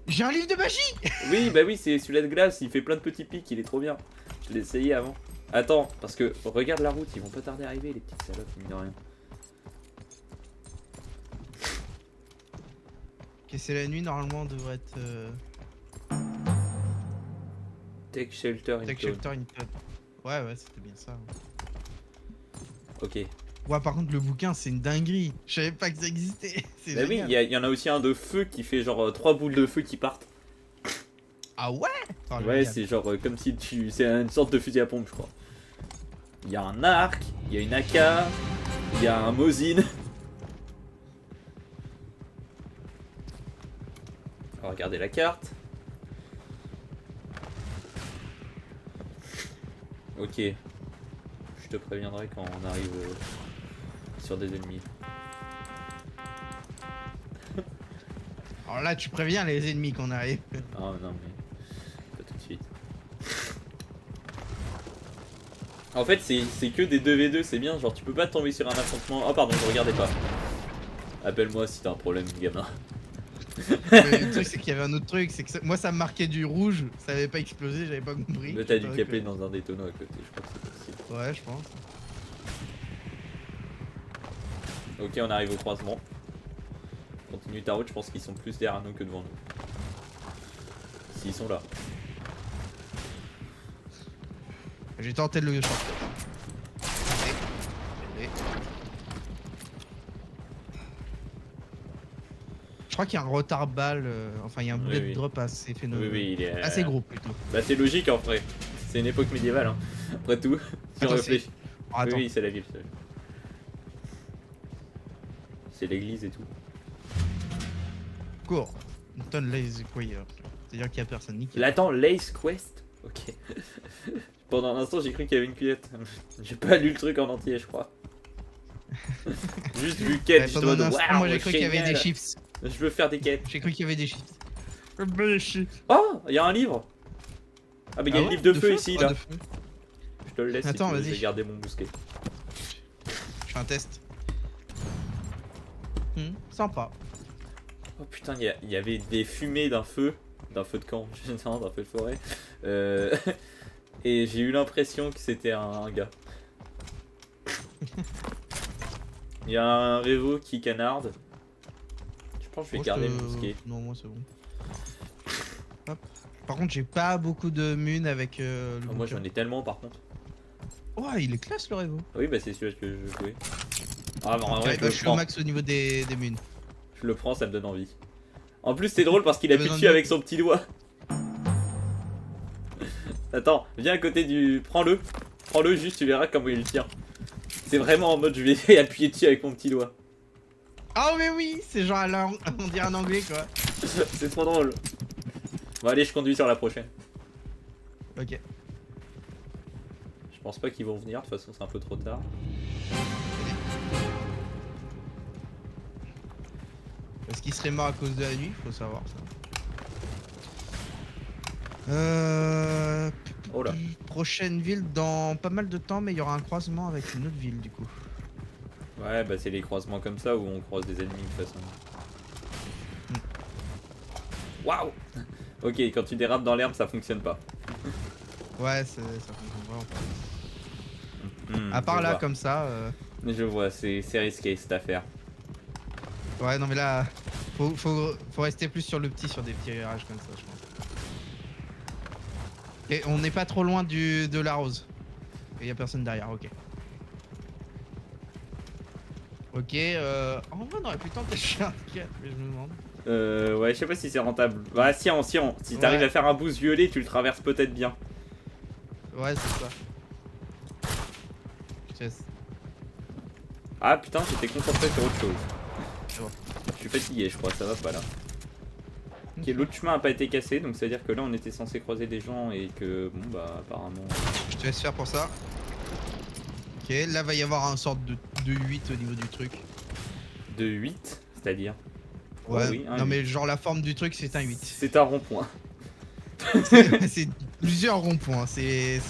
Speaker 2: j'ai un livre de magie.
Speaker 1: Oui, bah oui, c'est celui-là de glace, il fait plein de petits pics, il est trop bien. Je l'ai essayé avant. Attends, parce que regarde la route, ils vont pas tarder à arriver, les petites salopes, mine de rien.
Speaker 2: Ok, c'est la nuit, normalement, on devrait être...
Speaker 1: Take shelter in
Speaker 2: Tech
Speaker 1: town.
Speaker 2: Shelter in Town. Ouais, c'était bien ça.
Speaker 1: Ok.
Speaker 2: Ouais, par contre, le bouquin, c'est une dinguerie. Je savais pas que ça existait. C'est
Speaker 1: Bah oui,
Speaker 2: génial.
Speaker 1: il y en a aussi un de feu qui fait genre 3 boules de feu qui partent.
Speaker 2: Ah ouais. Oh,
Speaker 1: Ouais,
Speaker 2: génial.
Speaker 1: c'est genre comme si tu... C'est une sorte de fusil à pompe, je crois. Il y a un arc, il y a une AK, il y a un Mosin. On va regarder la carte. Ok. Je te préviendrai quand on arrive sur des ennemis.
Speaker 2: Alors là, tu préviens les ennemis qu'on arrive.
Speaker 1: Ah non mais... Pas tout de suite. En fait, c'est que des 2v2, c'est bien. Genre, tu peux pas tomber sur un affrontement. Oh, pardon, je regardais pas. Appelle-moi si t'as un problème, gamin.
Speaker 2: Mais le truc, c'est qu'il y avait un autre truc, c'est que moi ça me marquait du rouge, ça avait pas explosé, j'avais pas compris.
Speaker 1: Mais t'as dû
Speaker 2: Donc,
Speaker 1: caper dans un des tonneaux à côté, je crois que c'est possible.
Speaker 2: Ouais, je pense.
Speaker 1: Ok, on arrive au croisement. Continue ta route, je pense qu'ils sont plus derrière nous que devant nous. S'ils sont là.
Speaker 2: J'ai tenté de le short. Je crois qu'il y a un retard balle, enfin il y a un bullet
Speaker 1: oui.
Speaker 2: drop assez phénoménal.
Speaker 1: Oui, il est.
Speaker 2: Assez gros plutôt.
Speaker 1: Bah, c'est logique en vrai. C'est une époque médiévale, hein. Après tout, si on
Speaker 2: Attends,
Speaker 1: réfléchit.
Speaker 2: Oh, attends.
Speaker 1: Oui, c'est la ville. C'est l'église et tout.
Speaker 2: Cours. Donne les Squire. C'est-à-dire qu'il y a personne. Nickel.
Speaker 1: Là, attends, Lace Quest. Ok. Pendant un instant, j'ai cru qu'il y avait une cuillette. J'ai pas lu le truc en entier, je crois. Juste vu quête, je
Speaker 2: Pendant un
Speaker 1: dois
Speaker 2: instant, moi j'ai cru qu'il y avait des chiffres.
Speaker 1: Je veux faire des quêtes.
Speaker 2: J'ai cru qu'il y avait des chiffres.
Speaker 1: Oh, il y a un livre. Ah, mais il y a
Speaker 2: Ah
Speaker 1: le
Speaker 2: ouais,
Speaker 1: livre de feu
Speaker 2: feu
Speaker 1: ici,
Speaker 2: Oh,
Speaker 1: là.
Speaker 2: de feu.
Speaker 1: Je te le laisse.
Speaker 2: Attends,
Speaker 1: si tu veux,
Speaker 2: vas-y.
Speaker 1: j'ai gardé mon mousquet.
Speaker 2: Je fais un test. Sympa.
Speaker 1: Oh putain, il y avait des fumées d'un feu de camp, non, d'un feu de forêt. Et j'ai eu l'impression que c'était un gars. Il y a un révo qui canarde. Je pense que je vais garder le mousquet.
Speaker 2: Non, moi c'est bon. Hop. Par contre, j'ai pas beaucoup de mun avec le.
Speaker 1: Oh, moi j'en ai tellement par contre.
Speaker 2: Ouais, il est classe le Revo.
Speaker 1: Oui, bah c'est celui que je jouais. Ah, mais en vrai,
Speaker 2: Je suis au max au niveau des mun.
Speaker 1: Je le prends, ça me donne envie. En plus, c'est drôle parce qu'il
Speaker 2: T'as
Speaker 1: appuie
Speaker 2: besoin
Speaker 1: dessus
Speaker 2: de-
Speaker 1: avec son petit doigt. Attends, viens à côté du. Prends-le. Prends-le juste, tu verras comment il le tient. C'est vraiment en mode je vais appuyer dessus avec mon petit doigt.
Speaker 2: Ah, mais oui, c'est genre on dirait en anglais quoi.
Speaker 1: C'est trop drôle. Bon, allez, je conduis sur la prochaine.
Speaker 2: Ok.
Speaker 1: Je pense pas qu'ils vont venir, de toute façon, c'est un peu trop tard.
Speaker 2: Est-ce qu'il serait mort à cause de la nuit? Faut savoir ça.
Speaker 1: Oh là.
Speaker 2: Prochaine ville dans pas mal de temps, mais il y aura un croisement avec une autre ville du coup.
Speaker 1: Ouais, bah c'est les croisements comme ça où on croise des ennemis de toute façon. Waouh. Ok, quand tu dérapes dans l'herbe, ça fonctionne pas.
Speaker 2: Ouais, ça fonctionne vraiment pas.
Speaker 1: Hmm,
Speaker 2: À part
Speaker 1: je
Speaker 2: là,
Speaker 1: vois.
Speaker 2: comme ça.
Speaker 1: Je vois, c'est risqué cette affaire.
Speaker 2: Ouais, non mais là, faut rester plus sur le petit, sur des petits virages comme ça, je pense. Et on n'est pas trop loin de la rose. Et y a personne derrière, ok. Ok, en vrai, on aurait pu tenter un 4, mais je me demande.
Speaker 1: Ouais, je sais pas si c'est rentable. Bah, si t'arrives
Speaker 2: Ouais.
Speaker 1: à faire un boost violet, tu le traverses peut-être bien.
Speaker 2: Ouais, c'est ça. Yes.
Speaker 1: Ah putain, j'étais concentré sur autre chose.
Speaker 2: C'est bon.
Speaker 1: Je suis fatigué, je crois, ça va pas là. Ok, l'autre chemin a pas été cassé, donc c'est à dire que là on était censé croiser des gens et que bon bah apparemment.
Speaker 2: Je te laisse faire pour ça. Ok, là va y avoir un sorte de 8 au niveau du truc.
Speaker 1: De 8, c'est-à-dire.
Speaker 2: Ouais,
Speaker 1: oui, un
Speaker 2: non
Speaker 1: 8.
Speaker 2: mais genre la forme du truc c'est un 8.
Speaker 1: C'est un rond-point.
Speaker 2: C'est plusieurs ronds-points, c'est...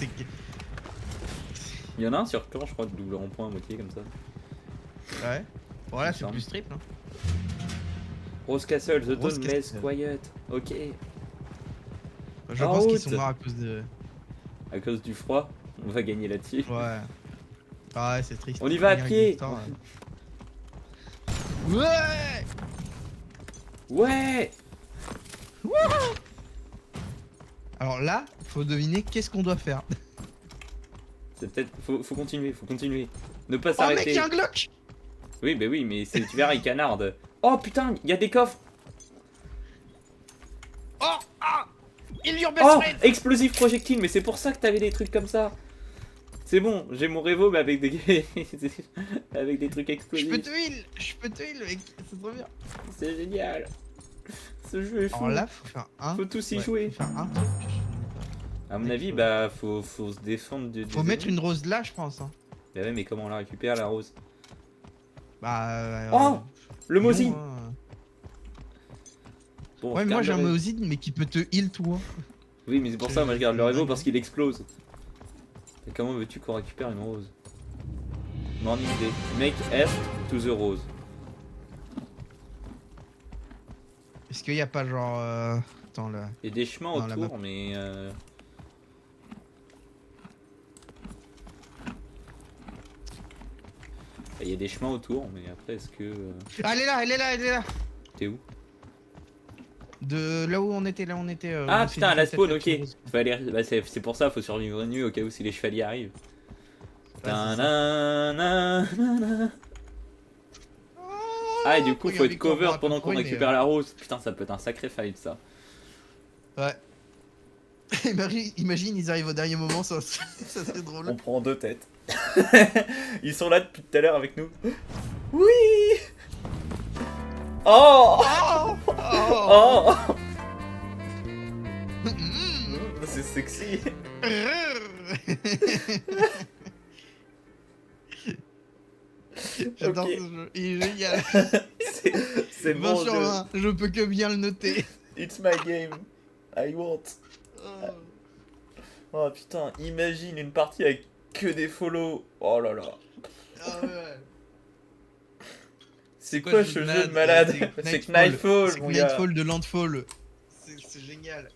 Speaker 1: Il y en a un sur quand je crois, de double rond-point à moitié comme ça.
Speaker 2: Ouais. Voilà,
Speaker 1: Il me
Speaker 2: c'est
Speaker 1: semble.
Speaker 2: plus triple. Hein.
Speaker 1: Rose Castle, The
Speaker 2: Rose
Speaker 1: Dawn Less
Speaker 2: Castle.
Speaker 1: Quiet. Ok.
Speaker 2: Je
Speaker 1: En
Speaker 2: pense qu'ils
Speaker 1: route.
Speaker 2: sont morts à cause de...
Speaker 1: À cause du froid, on va gagner là-dessus.
Speaker 2: Ouais. Ah ouais, c'est triste.
Speaker 1: On y va à
Speaker 2: Gagner
Speaker 1: pied.
Speaker 2: avec du temps, ouais.
Speaker 1: Ouais.
Speaker 2: Alors là, faut deviner qu'est-ce qu'on doit faire.
Speaker 1: C'est peut-être. Faut continuer, faut continuer. Ne pas
Speaker 2: Oh mec,
Speaker 1: s'arrêter.
Speaker 2: il y a un Glock.
Speaker 1: Oui, bah oui, mais tu verras, il canarde. Oh putain, il y a des coffres.
Speaker 2: Oh ah, il lui
Speaker 1: Oh, explosif projectile, mais c'est pour ça que t'avais des trucs comme ça. C'est bon, j'ai mon Revo, mais avec des avec des trucs
Speaker 2: Je
Speaker 1: explosifs.
Speaker 2: peux te heal mec, c'est trop bien.
Speaker 1: C'est génial. Ce jeu est fou.
Speaker 2: Alors là, faut faire un.
Speaker 1: Faut tous y
Speaker 2: Ouais,
Speaker 1: jouer.
Speaker 2: Faut faire un truc.
Speaker 1: À mon avis, bah faut se défendre de.
Speaker 2: Faut mettre une rose là, je pense. Hein.
Speaker 1: Bah ouais, mais comment on la récupère la rose?
Speaker 2: Bah.
Speaker 1: Oh, le
Speaker 2: non,
Speaker 1: Mosin.
Speaker 2: hein.
Speaker 1: Bon,
Speaker 2: Ouais, mais moi
Speaker 1: regarde
Speaker 2: j'ai un
Speaker 1: le Revo.
Speaker 2: Mosin, mais qui peut te heal toi.
Speaker 1: Oui, mais c'est pour ça, moi je garde le Revo parce qu'il explose. Et comment veux-tu qu'on récupère une rose? Morning day. Make haste to the rose.
Speaker 2: Est-ce qu'il y a pas genre. Attends là.
Speaker 1: Il y a des chemins
Speaker 2: Non, la
Speaker 1: autour, mais. Il y a des chemins autour, mais après, est-ce que.
Speaker 2: Ah, elle est là, elle est là, elle est là.
Speaker 1: T'es où?
Speaker 2: De là où on était, là où on était.
Speaker 1: Ah
Speaker 2: on s'est
Speaker 1: putain,
Speaker 2: dit
Speaker 1: à la
Speaker 2: peut-être
Speaker 1: spawn,
Speaker 2: la
Speaker 1: ok.
Speaker 2: petite rose.
Speaker 1: Faut aller... bah, c'est pour ça, faut survivre nu au cas où si les chevaliers arrivent.
Speaker 2: Ouais, c'est ça.
Speaker 1: Ta-na-na-na-na. Ah, et du coup, faut
Speaker 2: regarde,
Speaker 1: être cover
Speaker 2: Victor,
Speaker 1: pendant
Speaker 2: on
Speaker 1: qu'on
Speaker 2: a
Speaker 1: récupère la rose. Putain, ça peut être un sacré fight ça.
Speaker 2: Ouais. Imagine, ils arrivent au dernier moment, ça serait drôle.
Speaker 1: On prend deux têtes. Ils sont là depuis tout à l'heure avec nous. Oui. Oh.
Speaker 2: Oh,
Speaker 1: Oh.
Speaker 2: Mm.
Speaker 1: C'est sexy.
Speaker 2: J'adore
Speaker 1: Ok.
Speaker 2: ce jeu, il est génial.
Speaker 1: C'est
Speaker 2: 20
Speaker 1: bon
Speaker 2: sur
Speaker 1: jeu.
Speaker 2: 20, je peux que bien le noter.
Speaker 1: It's my game. I want. Oh putain, imagine une partie avec que des follow. Oh là là.
Speaker 2: Ah ouais.
Speaker 1: C'est quoi ce jeu de malade? C'est Knightfall,
Speaker 2: C'est
Speaker 1: mon gars.
Speaker 2: Knightfall de Landfall. C'est génial.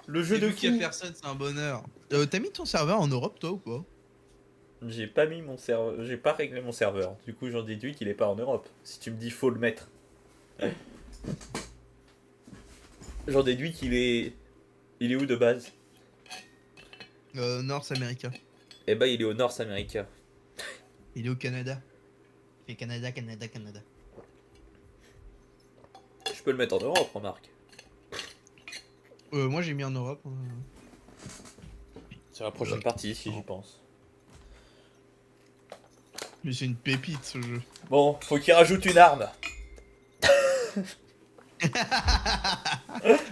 Speaker 1: Le jeu
Speaker 2: Et
Speaker 1: de
Speaker 2: vu qu'il y a
Speaker 1: fou.
Speaker 2: personne, c'est un bonheur. T'as mis ton serveur en Europe, toi, ou pas?
Speaker 1: J'ai pas mis mon serveur, j'ai pas réglé mon serveur. Du coup, j'en déduis qu'il est pas en Europe. Si tu me dis faut le mettre. J'en déduis qu'il est. Il est où de base?
Speaker 2: North America.
Speaker 1: Eh ben, il est au North America.
Speaker 2: Il est au Canada. Et Canada.
Speaker 1: Je peux le mettre en Europe, remarque.
Speaker 2: Moi, j'ai mis en Europe.
Speaker 1: C'est la prochaine partie, si j'y pense.
Speaker 2: Mais c'est une pépite, ce jeu.
Speaker 1: Bon, faut qu'il rajoute une arme.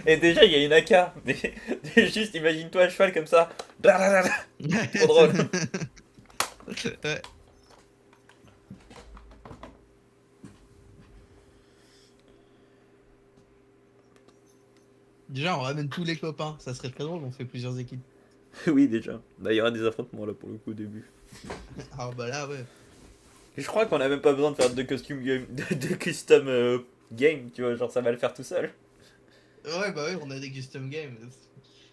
Speaker 1: Et déjà, il y a une AK. Mais juste, imagine-toi à cheval comme ça. Trop drôle.
Speaker 2: Ouais. Déjà, on ramène tous les copains. Ça serait très drôle, on fait plusieurs équipes.
Speaker 1: Oui, déjà. Bah, il y aura des affrontements là pour le coup au début.
Speaker 2: Ah bah là, ouais.
Speaker 1: Et je crois qu'on a même pas besoin de faire de custom game, de custom game, tu vois, genre ça va le faire tout seul.
Speaker 2: Ouais, bah ouais, on a des custom games.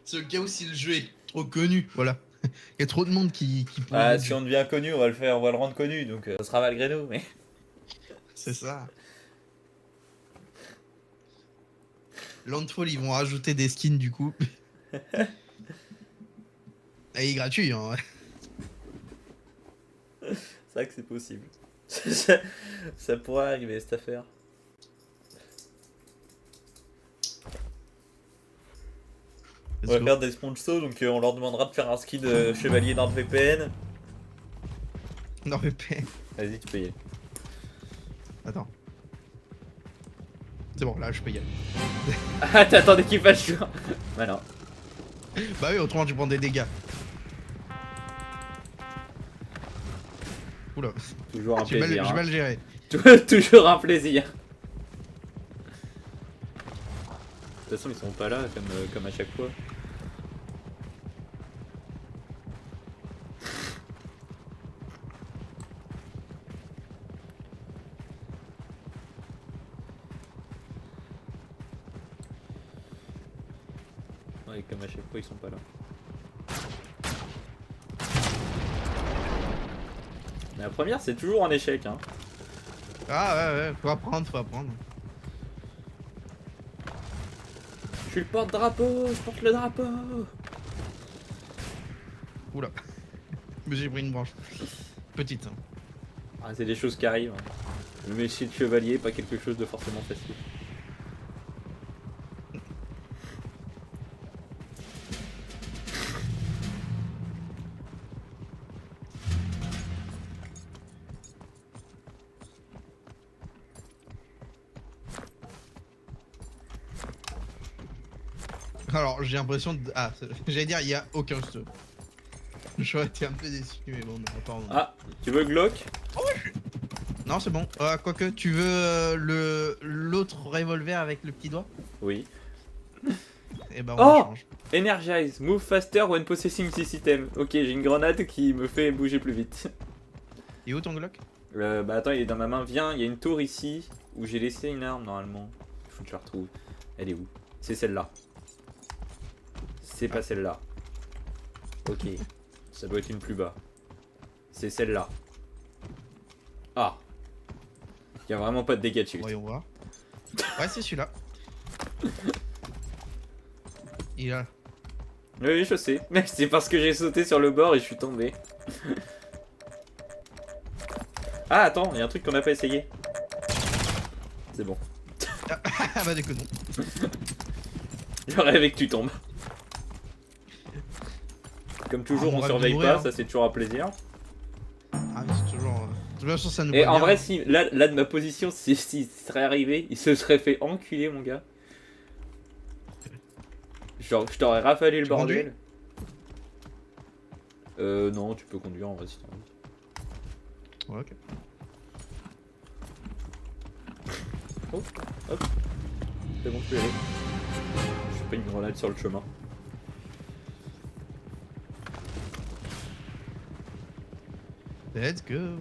Speaker 2: C'est le cas où si le jeu est trop connu. Voilà. Il y a trop de monde qui peut
Speaker 1: Ah,
Speaker 2: le
Speaker 1: si
Speaker 2: jeu.
Speaker 1: on devient connu, on va le rendre connu, donc ça sera malgré nous, mais.
Speaker 2: C'est ça. Landfall, ils vont rajouter des skins du coup. Et il est gratuit, hein.
Speaker 1: C'est vrai que c'est possible. Ça pourrait arriver cette affaire. On va faire des sponsors, donc on leur demandera de faire un skin de chevalier NordVPN.
Speaker 2: Non, mais paix.
Speaker 1: Vas-y, tu peux y aller.
Speaker 2: Attends. C'est bon, là, je peux y aller.
Speaker 1: Ah, t'attendais qu'il fasse chaud. Bah non.
Speaker 2: Bah oui, autrement, tu prends des dégâts. Oula,
Speaker 1: Toujours un
Speaker 2: j'ai mal,
Speaker 1: plaisir.
Speaker 2: j'ai
Speaker 1: Hein.
Speaker 2: mal géré.
Speaker 1: Toujours un plaisir. De toute façon, ils sont pas là comme à chaque fois. Ouais, comme à chaque fois, ils sont pas là. Mais la première, c'est toujours un échec. Hein.
Speaker 2: Ah ouais, faut apprendre, faut apprendre.
Speaker 1: Je suis le porte-drapeau, je porte le drapeau.
Speaker 2: Oula. Mais j'ai pris une branche. Petite. Hein.
Speaker 1: Ah, c'est des choses qui arrivent. Hein. Le métier de chevalier, pas quelque chose de forcément facile.
Speaker 2: Alors, j'ai l'impression de... Ah, j'allais dire, il y a aucun stop. J'aurais été un peu déçu, mais bon, pardon.
Speaker 1: Ah, tu veux Glock?
Speaker 2: Non, c'est bon. Quoique, tu veux l'autre revolver avec le petit doigt?
Speaker 1: Oui.
Speaker 2: Et ben on
Speaker 1: Oh
Speaker 2: change.
Speaker 1: Energize, move faster when possessing this item. Ok, j'ai une grenade qui me fait bouger plus vite.
Speaker 2: Et où ton Glock?
Speaker 1: Bah attends, il est dans ma main. Viens, il y a une tour ici où j'ai laissé une arme normalement. Faut que je la retrouve. Elle est où? C'est celle-là. C'est pas celle-là. Ok. Ça doit être une plus bas. C'est celle-là. Ah. Il y a vraiment pas de dégâts dessus.
Speaker 2: Voyons voir. Ouais, c'est celui-là. Il est là.
Speaker 1: Oui, je sais. Mais c'est parce que j'ai sauté sur le bord et je suis tombé. Ah, attends, il y a un truc qu'on n'a pas essayé. C'est bon.
Speaker 2: Ah bah du coup non.
Speaker 1: Je rêvais que tu tombes. Comme toujours,
Speaker 2: Ah, on
Speaker 1: on
Speaker 2: rêve de
Speaker 1: surveille
Speaker 2: mourir,
Speaker 1: pas,
Speaker 2: hein.
Speaker 1: ça c'est toujours un plaisir.
Speaker 2: Ah mais c'est toujours... De toute façon ça nous
Speaker 1: Et
Speaker 2: va
Speaker 1: en
Speaker 2: bien,
Speaker 1: vrai,
Speaker 2: hein.
Speaker 1: si là de ma position, si serait arrivé, il se serait fait enculer, mon gars. Genre, je t'aurais rafalé le
Speaker 2: Tu
Speaker 1: bordel. Non, tu peux conduire en vrai si t'as envie.
Speaker 2: Ouais, ok.
Speaker 1: Oh, hop. C'est bon, je peux y aller. Je fais pas une grenade sur le chemin.
Speaker 2: Let's go.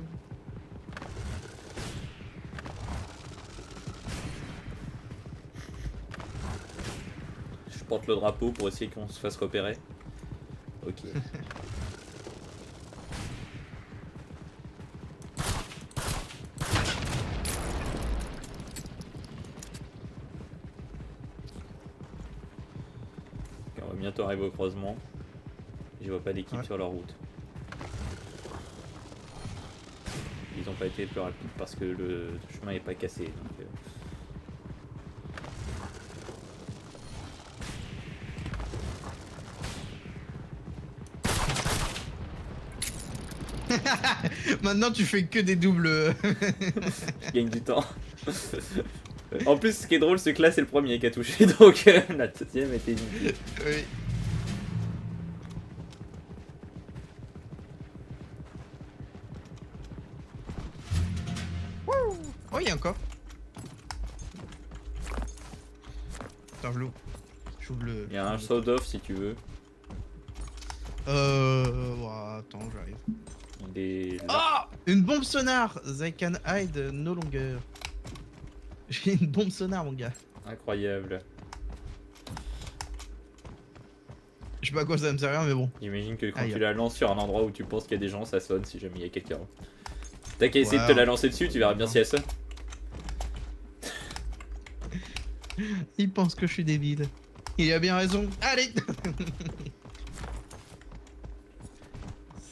Speaker 1: Je porte le drapeau pour essayer qu'on se fasse repérer. Ok. Ok, on va bientôt arriver au croisement. Je vois pas d'équipe
Speaker 2: Ouais.
Speaker 1: sur leur route. Ils ont pas été plus rapides parce que le chemin est pas cassé. Donc,
Speaker 2: Maintenant tu fais que des doubles.
Speaker 1: je gagne du temps. En plus, ce qui est drôle, c'est que là, c'est le premier qui a touché, donc la deuxième était inutile.
Speaker 2: Oui. Wouh. Oh il y a un coffre. Attends je l'ouvre. J'ouvre le...
Speaker 1: Il y a un sold off si tu veux.
Speaker 2: Ouais, attends j'arrive.
Speaker 1: Il est là.
Speaker 2: Ah, une bombe sonar. They can hide no longer. J'ai une bombe sonar mon gars.
Speaker 1: Incroyable.
Speaker 2: Je sais pas à quoi ça va me servir mais bon.
Speaker 1: J'imagine que quand
Speaker 2: Aïe.
Speaker 1: tu la lances sur un endroit où tu penses qu'il y a des gens, ça sonne si jamais il y a quelqu'un. T'as qu'à essayer de
Speaker 2: Ouais.
Speaker 1: te la lancer dessus, tu verras bien si elle sonne.
Speaker 2: Il pense que je suis débile. Il a bien raison. Allez.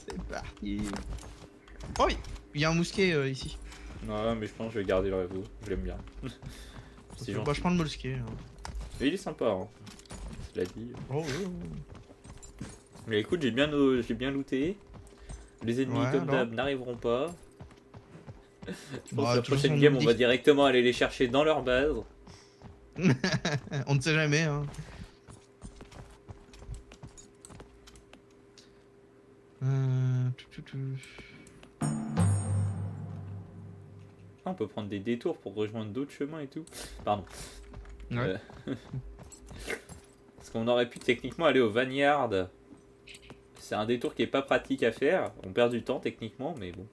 Speaker 2: C'est parti. Oh oui, il y a un mousquet ici.
Speaker 1: Non, mais je pense que je vais garder le réseau. Je l'aime bien. C'est
Speaker 2: Bah,
Speaker 1: gentil.
Speaker 2: je prends le mousquet. Hein.
Speaker 1: Mais il est sympa, hein. Cela dit.
Speaker 2: Oh,
Speaker 1: Mais écoute, j'ai bien looté. Les ennemis,
Speaker 2: Ouais,
Speaker 1: comme
Speaker 2: alors
Speaker 1: d'hab, n'arriveront pas. Je pense
Speaker 2: Bah,
Speaker 1: que la
Speaker 2: de toute façon,
Speaker 1: prochaine
Speaker 2: on
Speaker 1: game,
Speaker 2: nous
Speaker 1: on
Speaker 2: dit
Speaker 1: va
Speaker 2: que-
Speaker 1: directement aller les chercher dans leur base.
Speaker 2: On ne sait jamais. Hein.
Speaker 1: Ah, on peut prendre des détours pour rejoindre d'autres chemins et tout. Pardon.
Speaker 2: Ouais.
Speaker 1: Parce qu'on aurait pu techniquement aller au Vanguard. C'est un détour qui est pas pratique à faire. On perd du temps techniquement, mais bon.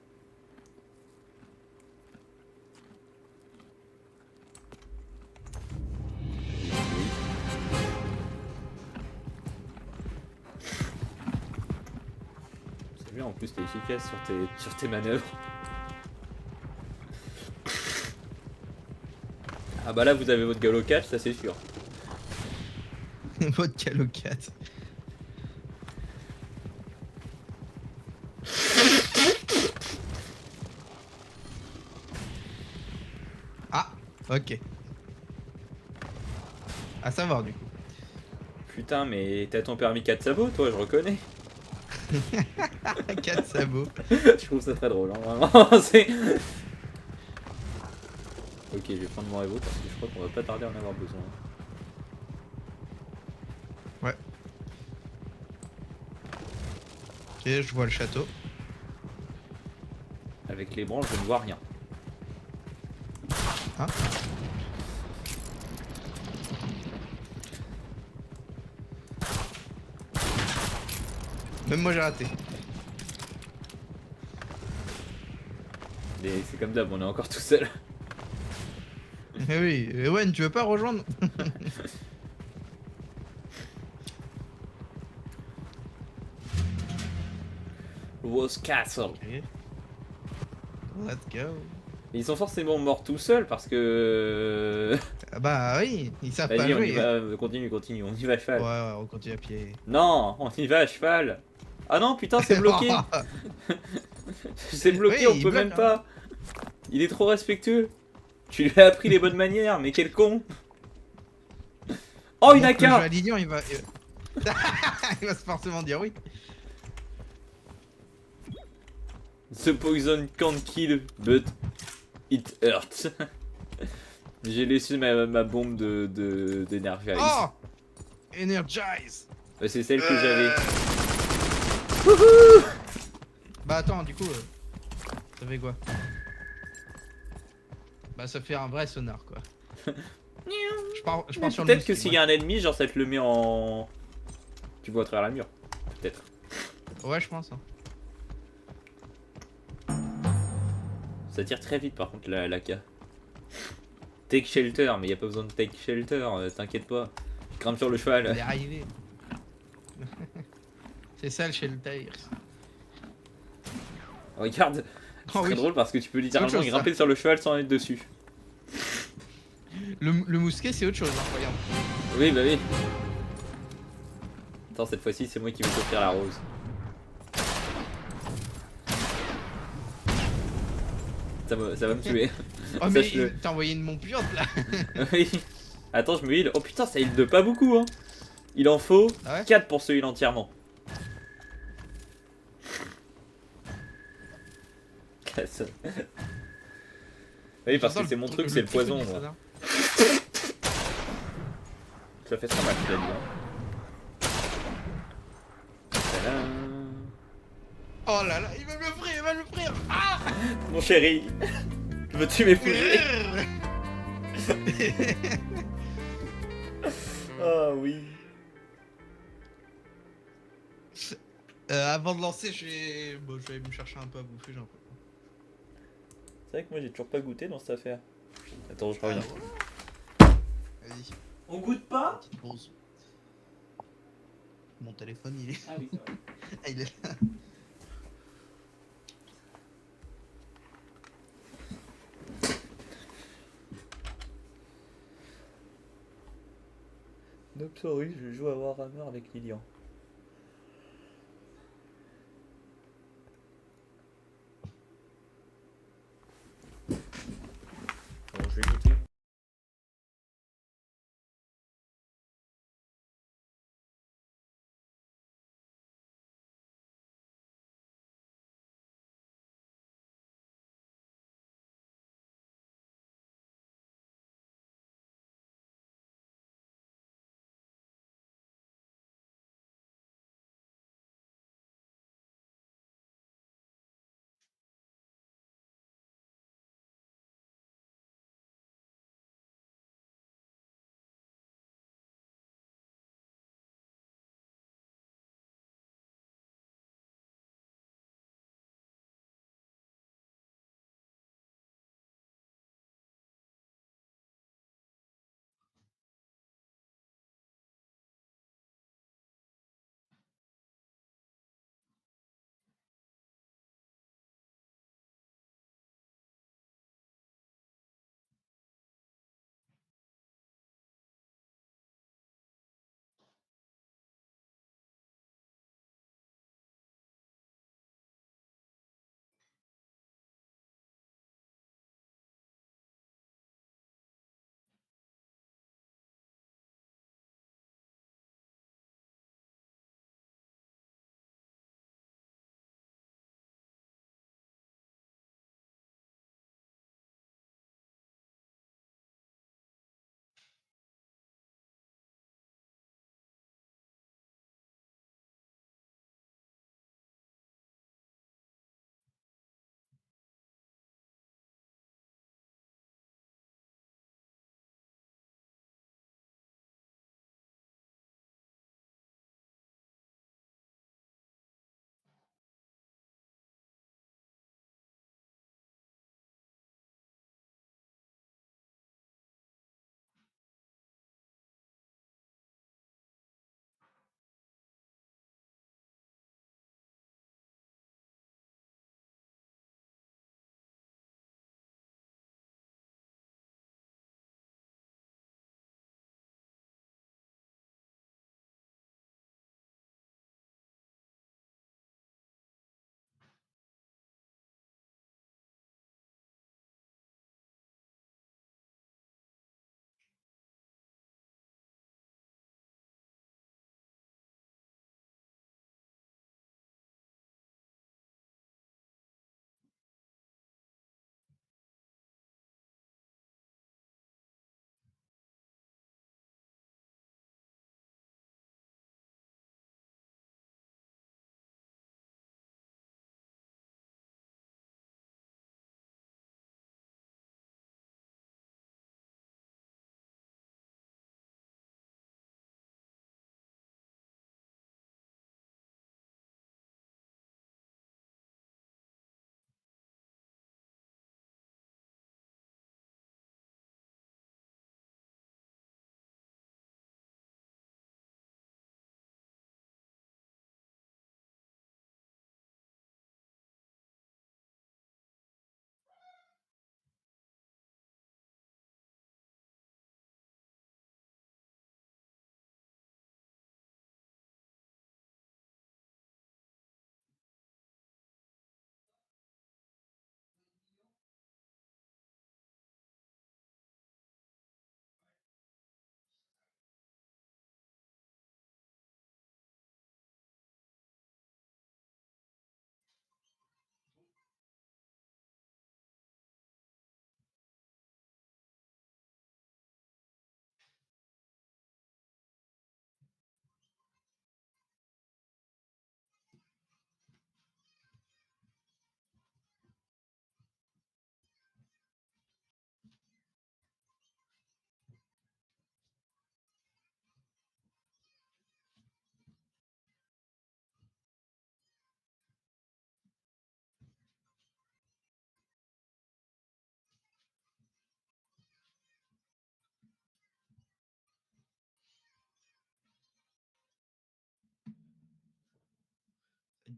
Speaker 1: C'est bien, en plus t'es efficace sur tes manœuvres. Ah bah là vous avez votre galop 4, ça c'est sûr.
Speaker 2: Votre calocat. Ah, ok. À savoir du coup.
Speaker 1: Putain, mais t'as ton permis 4 sabots, toi, je reconnais.
Speaker 2: 4 sabots.
Speaker 1: Je trouve ça très drôle, hein, vraiment. C'est... Ok, je vais prendre mon Evo parce que je crois qu'on va pas tarder à en avoir besoin.
Speaker 2: Ouais. Ok, je vois le château.
Speaker 1: Avec les branches, je ne vois rien.
Speaker 2: Ah. Même moi j'ai raté.
Speaker 1: Et c'est comme d'hab, on est encore tout seul.
Speaker 2: Eh oui, Ewen, tu veux pas rejoindre?
Speaker 1: Rose Castle.
Speaker 2: Ok. Let's go.
Speaker 1: Ils sont forcément morts tout seuls parce que.
Speaker 2: Ah bah oui, ils savent pas
Speaker 1: Vas-y, on y
Speaker 2: jouer.
Speaker 1: va, continue, continue, on y va à
Speaker 2: Ouais,
Speaker 1: cheval.
Speaker 2: ouais, on continue à pied.
Speaker 1: Non, on y va à cheval. Ah non, putain, c'est bloqué. C'est bloqué,
Speaker 2: Oui,
Speaker 1: on
Speaker 2: il
Speaker 1: peut
Speaker 2: bloque,
Speaker 1: même
Speaker 2: hein.
Speaker 1: pas. Il est trop respectueux. Tu lui as appris les bonnes manières, mais quel con. Oh, une
Speaker 2: Montre le jeu à
Speaker 1: AK.
Speaker 2: Lilian, il va... il va forcément dire oui.
Speaker 1: The poison can't kill, but it hurts. J'ai laissé ma bombe d'énergie.
Speaker 2: Oh, Energize.
Speaker 1: C'est celle que j'avais.
Speaker 2: Bah attends, du coup, ça fait quoi? Bah ça fait un vrai sonar quoi. Je pars sur le
Speaker 1: Peut-être que
Speaker 2: mousquet,
Speaker 1: s'il y a un ennemi, genre ça te le met en. Tu vois à travers la mur. Peut-être.
Speaker 2: ouais, je pense. Hein.
Speaker 1: Ça tire très vite par contre la K. Take shelter, mais y a pas besoin de take shelter, t'inquiète pas. Je grimpe sur le
Speaker 2: Il
Speaker 1: cheval.
Speaker 2: est arrivé. C'est ça le shelter.
Speaker 1: Regarde, c'est
Speaker 2: Oh
Speaker 1: très
Speaker 2: oui.
Speaker 1: drôle parce que tu peux littéralement
Speaker 2: chose, ça.
Speaker 1: grimper sur le cheval sans être dessus.
Speaker 2: Le mousquet c'est autre chose, hein, regarde.
Speaker 1: Oui, bah oui. Attends, cette fois-ci, c'est moi qui vais t'offrir la rose. Ça va me tuer.
Speaker 2: Oh mais
Speaker 1: Sache-le.
Speaker 2: t'as envoyé une montpurte là.
Speaker 1: Oui. Attends, je me heal. Oh putain, ça heal de pas beaucoup, hein. Il en faut
Speaker 2: Ah ouais
Speaker 1: 4 pour se heal entièrement. Oui, parce que
Speaker 2: J'entends
Speaker 1: c'est mon truc, c'est le
Speaker 2: petit truc
Speaker 1: poison,
Speaker 2: du
Speaker 1: moi.
Speaker 2: sonar.
Speaker 1: Ça fait très mal, tu l'as dit. Hein. Tadam.
Speaker 2: Oh là là, il va me l'offrir, il va me l'offrir. Ah.
Speaker 1: Mon chéri, veux-tu m'épouser? Ah oui.
Speaker 2: Avant de lancer, bon, je vais me chercher un peu à bouffer, j'ai un peu.
Speaker 1: C'est vrai que moi j'ai toujours pas goûté dans cette affaire. Attends, je reviens.
Speaker 2: Vas-y,
Speaker 1: On goûte pas?
Speaker 2: petite pause. Mon téléphone, il est.
Speaker 1: Ah oui, c'est vrai.
Speaker 2: Ah, il est là.
Speaker 1: Nope, sorry, je joue à Warhammer avec Lilian. Bon, je vais goûter.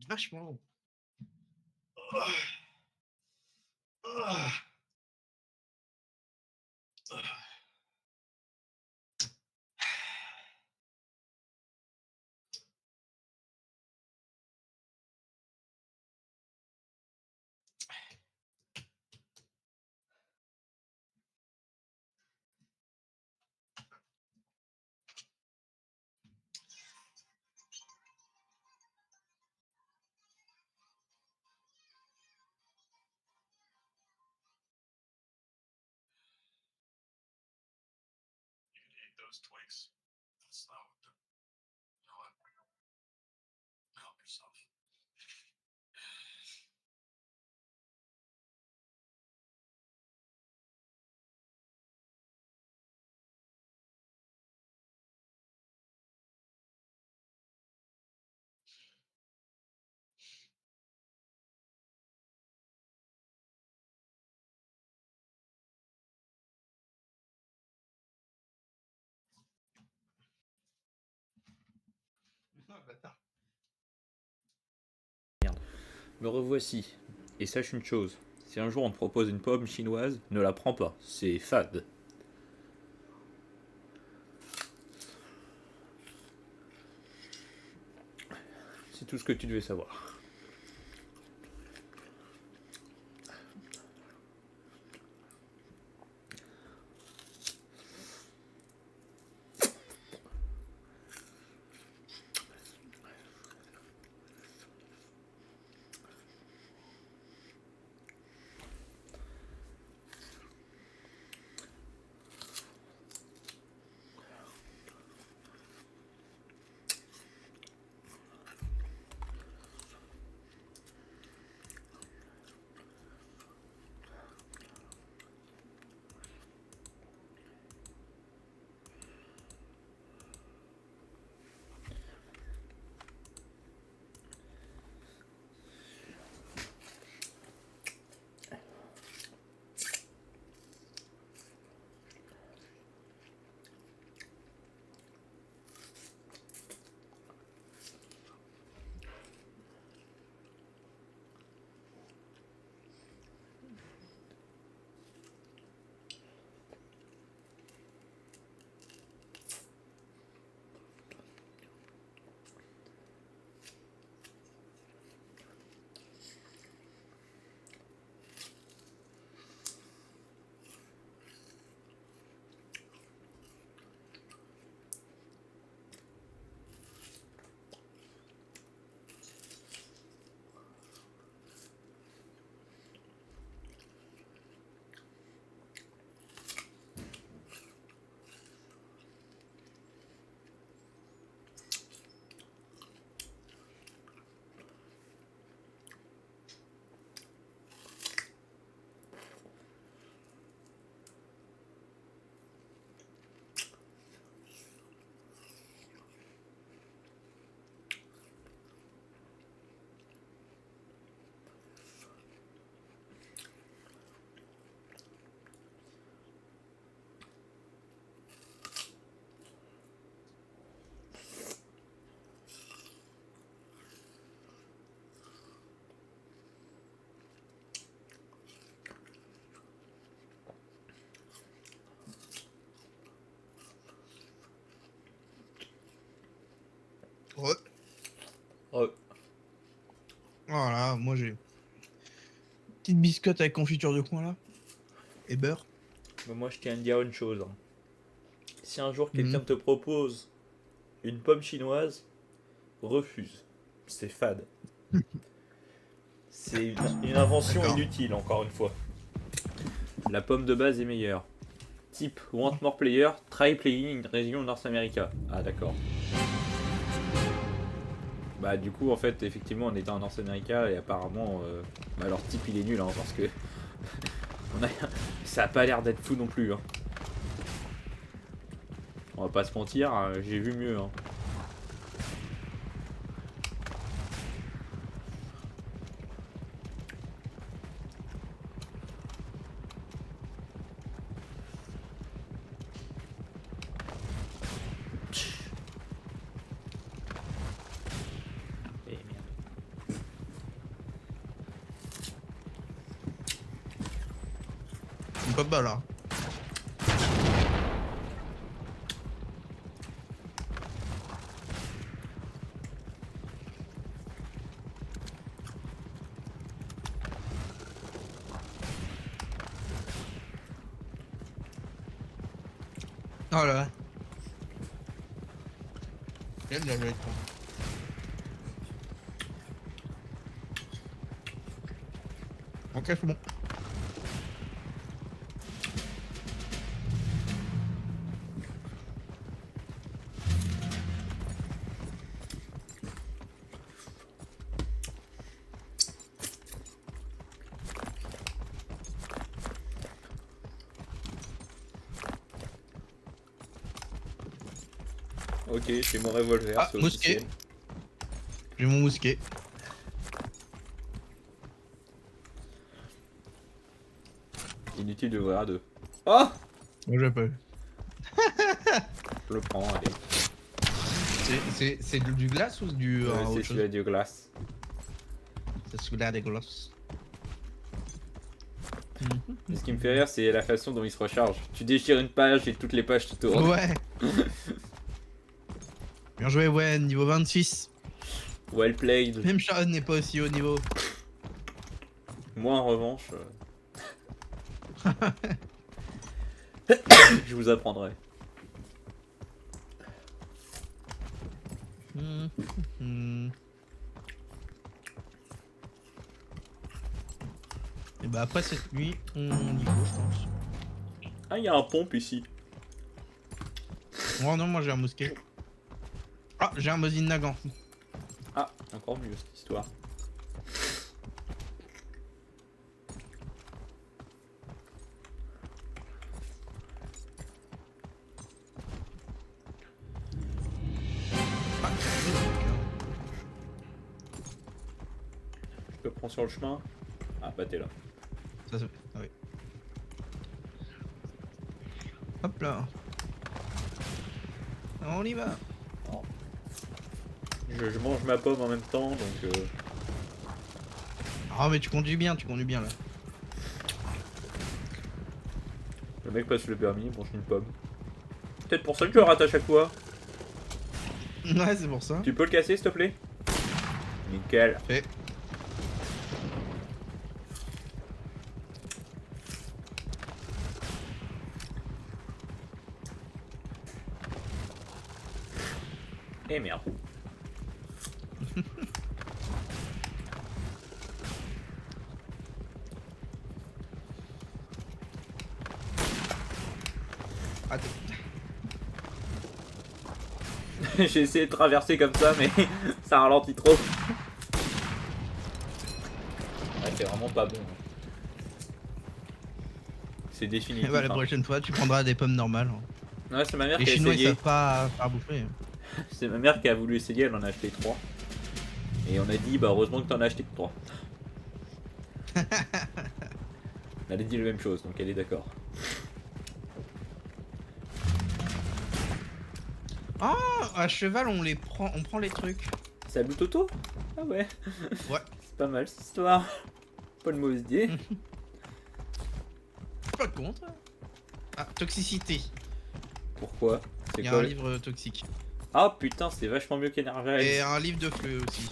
Speaker 2: vachement. Ah. Ah. Ah.
Speaker 4: Those twigs. That's not what the. You know what? Help yourself.
Speaker 2: Ah, bâtard.
Speaker 1: Me revoici. Et sache une chose, si un jour on te propose une pomme chinoise, ne la prends pas, c'est fade. C'est tout ce que tu devais savoir.
Speaker 2: Ouais.
Speaker 1: Oh,
Speaker 2: Voilà, moi j'ai petite biscotte avec confiture de coin là. Et beurre.
Speaker 1: mais moi je tiens à te dire une chose. Hein. Si un jour quelqu'un
Speaker 2: Mhm.
Speaker 1: te propose une pomme chinoise, refuse. C'est fade. C'est une invention
Speaker 2: D'accord.
Speaker 1: inutile, encore une fois. La pomme de base est meilleure. Type Want More Player, Try Playing in Region North America. Ah d'accord. Bah du coup en fait effectivement on était en North America et apparemment bah, leur type il est nul hein, parce que on a... ça a pas l'air d'être fou non plus. Hein. On va pas se mentir, hein, j'ai vu mieux. Hein. Eh, merde.
Speaker 2: pas de balle, hein. Oh là là. Quelle la lettre. Ok, c'est bon.
Speaker 1: Ok, j'ai mon revolver.
Speaker 2: Ah,
Speaker 1: c'est
Speaker 2: mousquet.
Speaker 1: officiel.
Speaker 2: J'ai mon mousquet.
Speaker 1: Inutile de voir à deux. Oh,
Speaker 2: Moi j'ai pas eu.
Speaker 1: je le prends, allez.
Speaker 2: C'est du glace ou du.
Speaker 1: C'est
Speaker 2: autre chose
Speaker 1: celui-là de glace.
Speaker 2: C'est celui-là des glaces.
Speaker 1: Mais ce qui me fait rire, c'est la façon dont il se recharge. Tu déchires une page et toutes les pages te tournent.
Speaker 2: Ouais. Bien joué, ouais, niveau 26.
Speaker 1: Well played.
Speaker 2: Même Sharon n'est pas aussi haut niveau.
Speaker 1: Moi en revanche, je vous apprendrai.
Speaker 2: Et bah après cette nuit, on y va, je pense.
Speaker 1: Ah, il y a un pompe ici.
Speaker 2: Oh non, moi j'ai un mousquet. Ah, j'ai un Mosin Nagant.
Speaker 1: Ah, encore mieux cette histoire.
Speaker 2: Ah, c'est un truc,
Speaker 1: Je le prends sur le chemin. Ah, bah t'es là.
Speaker 2: Ça se fait. Ah oui. Hop là. On y va.
Speaker 1: Je mange ma pomme en même temps, donc
Speaker 2: Ah mais tu conduis bien là.
Speaker 1: le mec passe le permis, il mange une pomme. Peut-être pour ça que je le rate à chaque fois.
Speaker 2: Ouais, c'est pour ça.
Speaker 1: Tu peux le casser s'il te plaît? Nickel.
Speaker 2: Fait.
Speaker 1: Eh merde.
Speaker 2: Attends.
Speaker 1: J'ai essayé de traverser comme ça, mais ça ralentit trop. Ouais, c'est vraiment pas bon. C'est définitif.
Speaker 2: Bah, la
Speaker 1: hein.
Speaker 2: prochaine fois, tu prendras des pommes normales.
Speaker 1: Ouais, c'est ma mère
Speaker 2: Les
Speaker 1: qui a
Speaker 2: Chinois ils
Speaker 1: essayé.
Speaker 2: savent pas faire bouffer.
Speaker 1: C'est ma mère qui a voulu essayer, elle en a acheté 3. Et on a dit, bah heureusement que t'en as acheté que 3. Elle a dit la même chose, donc elle est d'accord.
Speaker 2: Ah, à cheval on prend les trucs.
Speaker 1: C'est à Blue Toto? Ah ouais.
Speaker 2: Ouais.
Speaker 1: C'est pas mal cette histoire. Pas de mauvaise idée.
Speaker 2: Pas contre. Ah, toxicité.
Speaker 1: Pourquoi? C'est
Speaker 2: Il y a
Speaker 1: quoi
Speaker 2: un
Speaker 1: le-
Speaker 2: livre toxique.
Speaker 1: Ah putain, c'est vachement mieux
Speaker 2: Et
Speaker 1: qu'Energize.
Speaker 2: un livre de fleu aussi.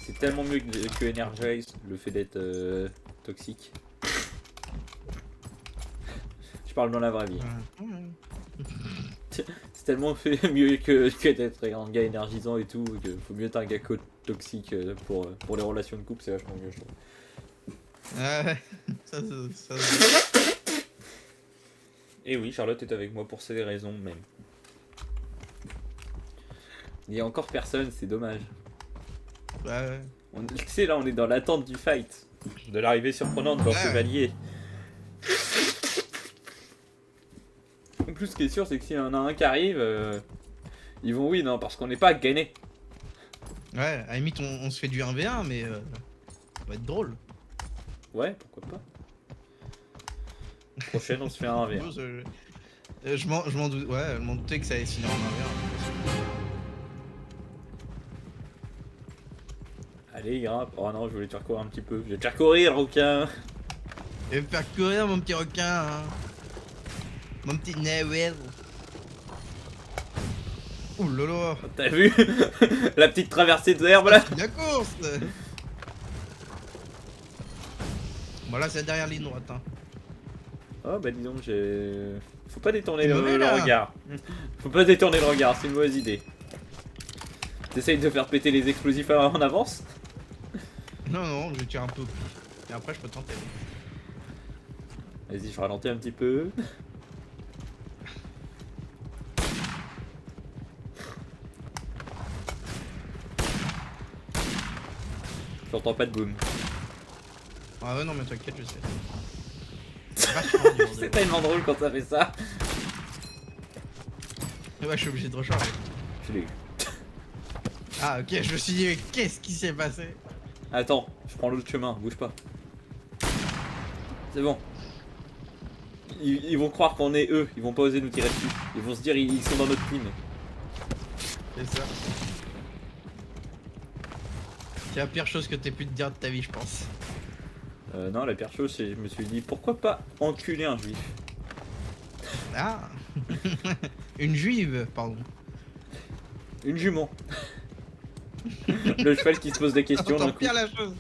Speaker 1: C'est tellement mieux que Energize, le fait d'être toxique. Je parle dans la vraie vie. C'est tellement fait mieux que d'être un gars énergisant et tout, que faut mieux être un gars toxique pour les relations de couple, c'est vachement mieux, je trouve.
Speaker 2: Ouais, ça.
Speaker 1: Et oui, Charlotte est avec moi pour ces raisons même. Il y a encore personne, c'est dommage.
Speaker 2: Ouais.
Speaker 1: Tu sais, là, on est dans l'attente du fight. De l'arrivée surprenante d'un
Speaker 2: Ouais.
Speaker 1: chevalier. En plus, ce qui est sûr, c'est que s'il y en a un qui arrive, ils vont win, hein, parce qu'on n'est pas gagné.
Speaker 2: Ouais, à la limite on se fait du 1v1 mais ça va être drôle.
Speaker 1: Ouais, pourquoi pas. Prochaine, on se fait un 1v1.
Speaker 2: Je m'en doute, ouais, je m'en doutais que ça allait se finir en 1v1.
Speaker 1: Allez, grimpe. Oh non, je voulais te faire courir un petit peu. Je vais te faire courir, aucun.
Speaker 2: Et me faire courir mon petit requin. Hein. Mon petit Noël. Ouh lolo.
Speaker 1: T'as vu la petite traversée de l'herbe là?
Speaker 2: La course. Bon là c'est derrière ligne droite. Hein.
Speaker 1: Oh bah dis donc, j'ai... Faut pas détourner
Speaker 2: C'est
Speaker 1: le,
Speaker 2: mauvais,
Speaker 1: le
Speaker 2: là.
Speaker 1: regard. Faut pas détourner le regard, c'est une mauvaise idée. T'essayes de faire péter les explosifs en avance?
Speaker 2: Non non, je tire un peu au pif. Et après je peux tenter.
Speaker 1: Vas-y, je ralentis un petit peu. J'entends pas de boom.
Speaker 2: Ah ouais non mais t'inquiète je sais. C'est vachement dur,
Speaker 1: C'est tellement drôle quand ça fait ça.
Speaker 2: Ouais je suis obligé de recharger.
Speaker 1: Je l'ai eu.
Speaker 2: Ah ok je me suis dit mais qu'est-ce qui s'est passé?
Speaker 1: Attends, je prends l'autre chemin, bouge pas. C'est bon. Ils vont croire qu'on est eux, ils vont pas oser nous tirer dessus. Ils vont se dire ils sont dans notre team.
Speaker 2: C'est ça. C'est la pire chose que t'aies pu te dire de ta vie je pense.
Speaker 1: Non, la pire chose, c'est que je me suis dit pourquoi pas enculer un juif.
Speaker 2: Ah. Une juive pardon.
Speaker 1: Une jument. Le cheval qui se pose des questions d'un
Speaker 2: T'entends
Speaker 1: coup.
Speaker 2: pire la chose.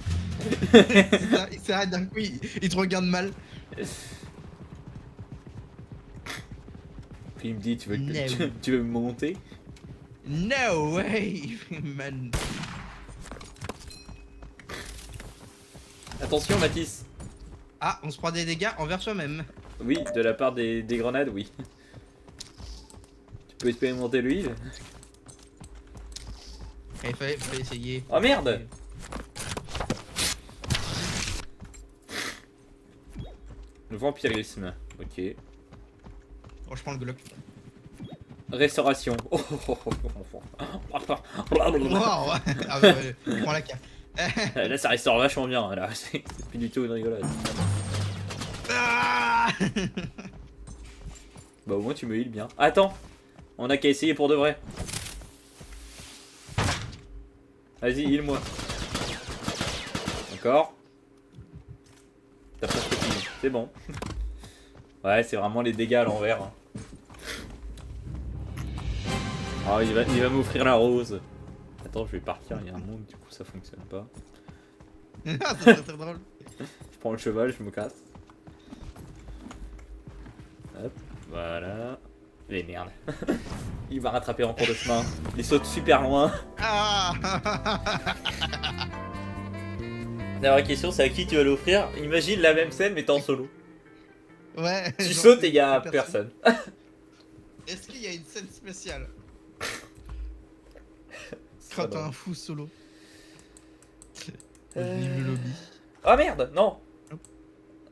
Speaker 2: Il s'arrête d'un coup, il te regarde mal.
Speaker 1: Puis il me dit tu veux,
Speaker 2: No.
Speaker 1: tu veux me monter?
Speaker 2: No way man.
Speaker 1: Attention Mathis.
Speaker 2: Ah on se prend des dégâts envers soi-même.
Speaker 1: Oui, de la part des grenades, oui. Tu peux expérimenter l'huile.
Speaker 2: Il fallait essayer.
Speaker 1: Oh merde! Le vampirisme, ok.
Speaker 2: Oh je prends le Glock.
Speaker 1: Restauration. Oh, oh, oh, oh, oh.
Speaker 2: Wow. Ah ouais, je prends la carte.
Speaker 1: Là ça restaure vachement bien, là c'est plus du tout une rigolade.
Speaker 2: Ah.
Speaker 1: Bah au moins tu me heal bien. Attends, on a qu'à essayer pour de vrai. Vas-y, heal-moi. Encore. T'as presque fini, c'est bon. Ouais, c'est vraiment les dégâts à l'envers. Hein. Oh, il va m'offrir la rose. Attends, je vais partir, il y a un monde, du coup ça fonctionne pas.
Speaker 2: Ah, c'est très drôle.
Speaker 1: Je prends le cheval, je me casse. Hop, voilà. Mais merde. Il va rattraper en cours de chemin. Il saute super loin.
Speaker 2: Ah.
Speaker 1: La vraie question, c'est à qui tu vas l'offrir. Imagine la même scène, mais t'es en solo.
Speaker 2: Ouais.
Speaker 1: Tu
Speaker 2: genre,
Speaker 1: sautes et il y a personne.
Speaker 2: Est-ce qu'il y a une scène spéciale quand t'as un fou solo? Le lobby.
Speaker 1: Oh merde, non.
Speaker 2: Hop.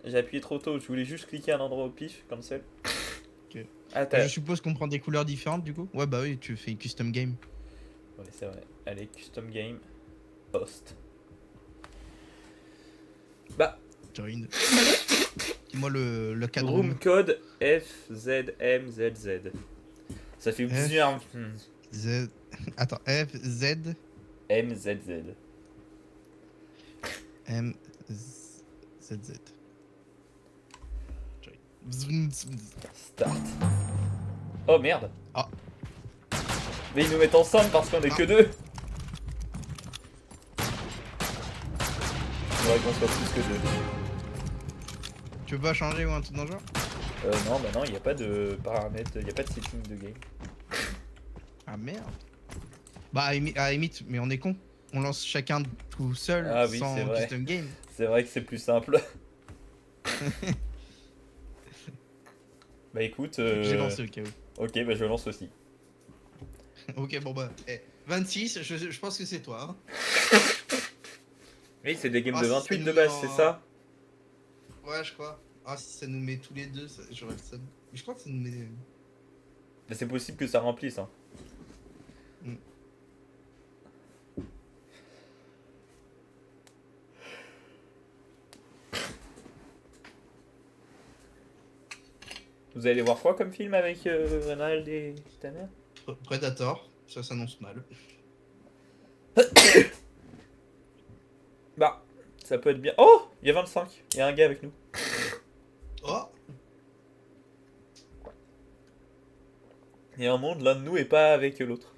Speaker 1: J'ai appuyé trop tôt, je voulais juste cliquer à un endroit au pif, comme ça.
Speaker 2: Ok.
Speaker 1: Ah, t'as...
Speaker 2: Je suppose qu'on prend des couleurs différentes du coup? Ouais bah oui, tu fais une custom game.
Speaker 1: Ouais, c'est vrai. Allez, custom game. Post. Bah,
Speaker 2: Join. Dis-moi le cadre.
Speaker 1: room code FZMZZ. Ça fait plusieurs...
Speaker 2: Z. Attends, F, Z,
Speaker 1: MZZ.
Speaker 2: M, Z, Z. Join.
Speaker 1: Start. Oh merde.
Speaker 2: Ah.
Speaker 1: Mais ils nous mettent ensemble parce qu'on est que deux. Faudrait qu'on soit plus que deux.
Speaker 2: Tu veux pas changer ou un truc dans le genre?
Speaker 1: Non, bah non, il n'y a pas de paramètres, il n'y a pas de setting de game.
Speaker 2: Ah merde. Bah à la limite, mais on est con. On lance chacun tout seul
Speaker 1: Ah oui,
Speaker 2: sans
Speaker 1: c'est vrai.
Speaker 2: custom game.
Speaker 1: C'est vrai que c'est plus simple. Bah écoute,
Speaker 2: J'ai lancé au cas où.
Speaker 1: ok, bah je lance aussi.
Speaker 2: Ok bon bah 26, je pense que c'est toi. Hein.
Speaker 1: Oui, c'est des games
Speaker 2: Ah,
Speaker 1: de
Speaker 2: si
Speaker 1: 28
Speaker 2: ça
Speaker 1: de
Speaker 2: nous
Speaker 1: base,
Speaker 2: met
Speaker 1: c'est
Speaker 2: en-
Speaker 1: ça?
Speaker 2: Ouais je crois. Ah si ça nous met tous les deux, j'aurais le seum. Mais je crois que ça nous met...
Speaker 1: Bah, c'est possible que ça remplisse. Hein.
Speaker 2: Mm.
Speaker 1: Vous allez voir quoi comme film avec Ronald et ta mère?
Speaker 2: Predator, ça s'annonce mal.
Speaker 1: Bah, ça peut être bien. Oh, il y a 25, il y a un gars avec nous. Il y a un monde, l'un de nous est pas avec l'autre.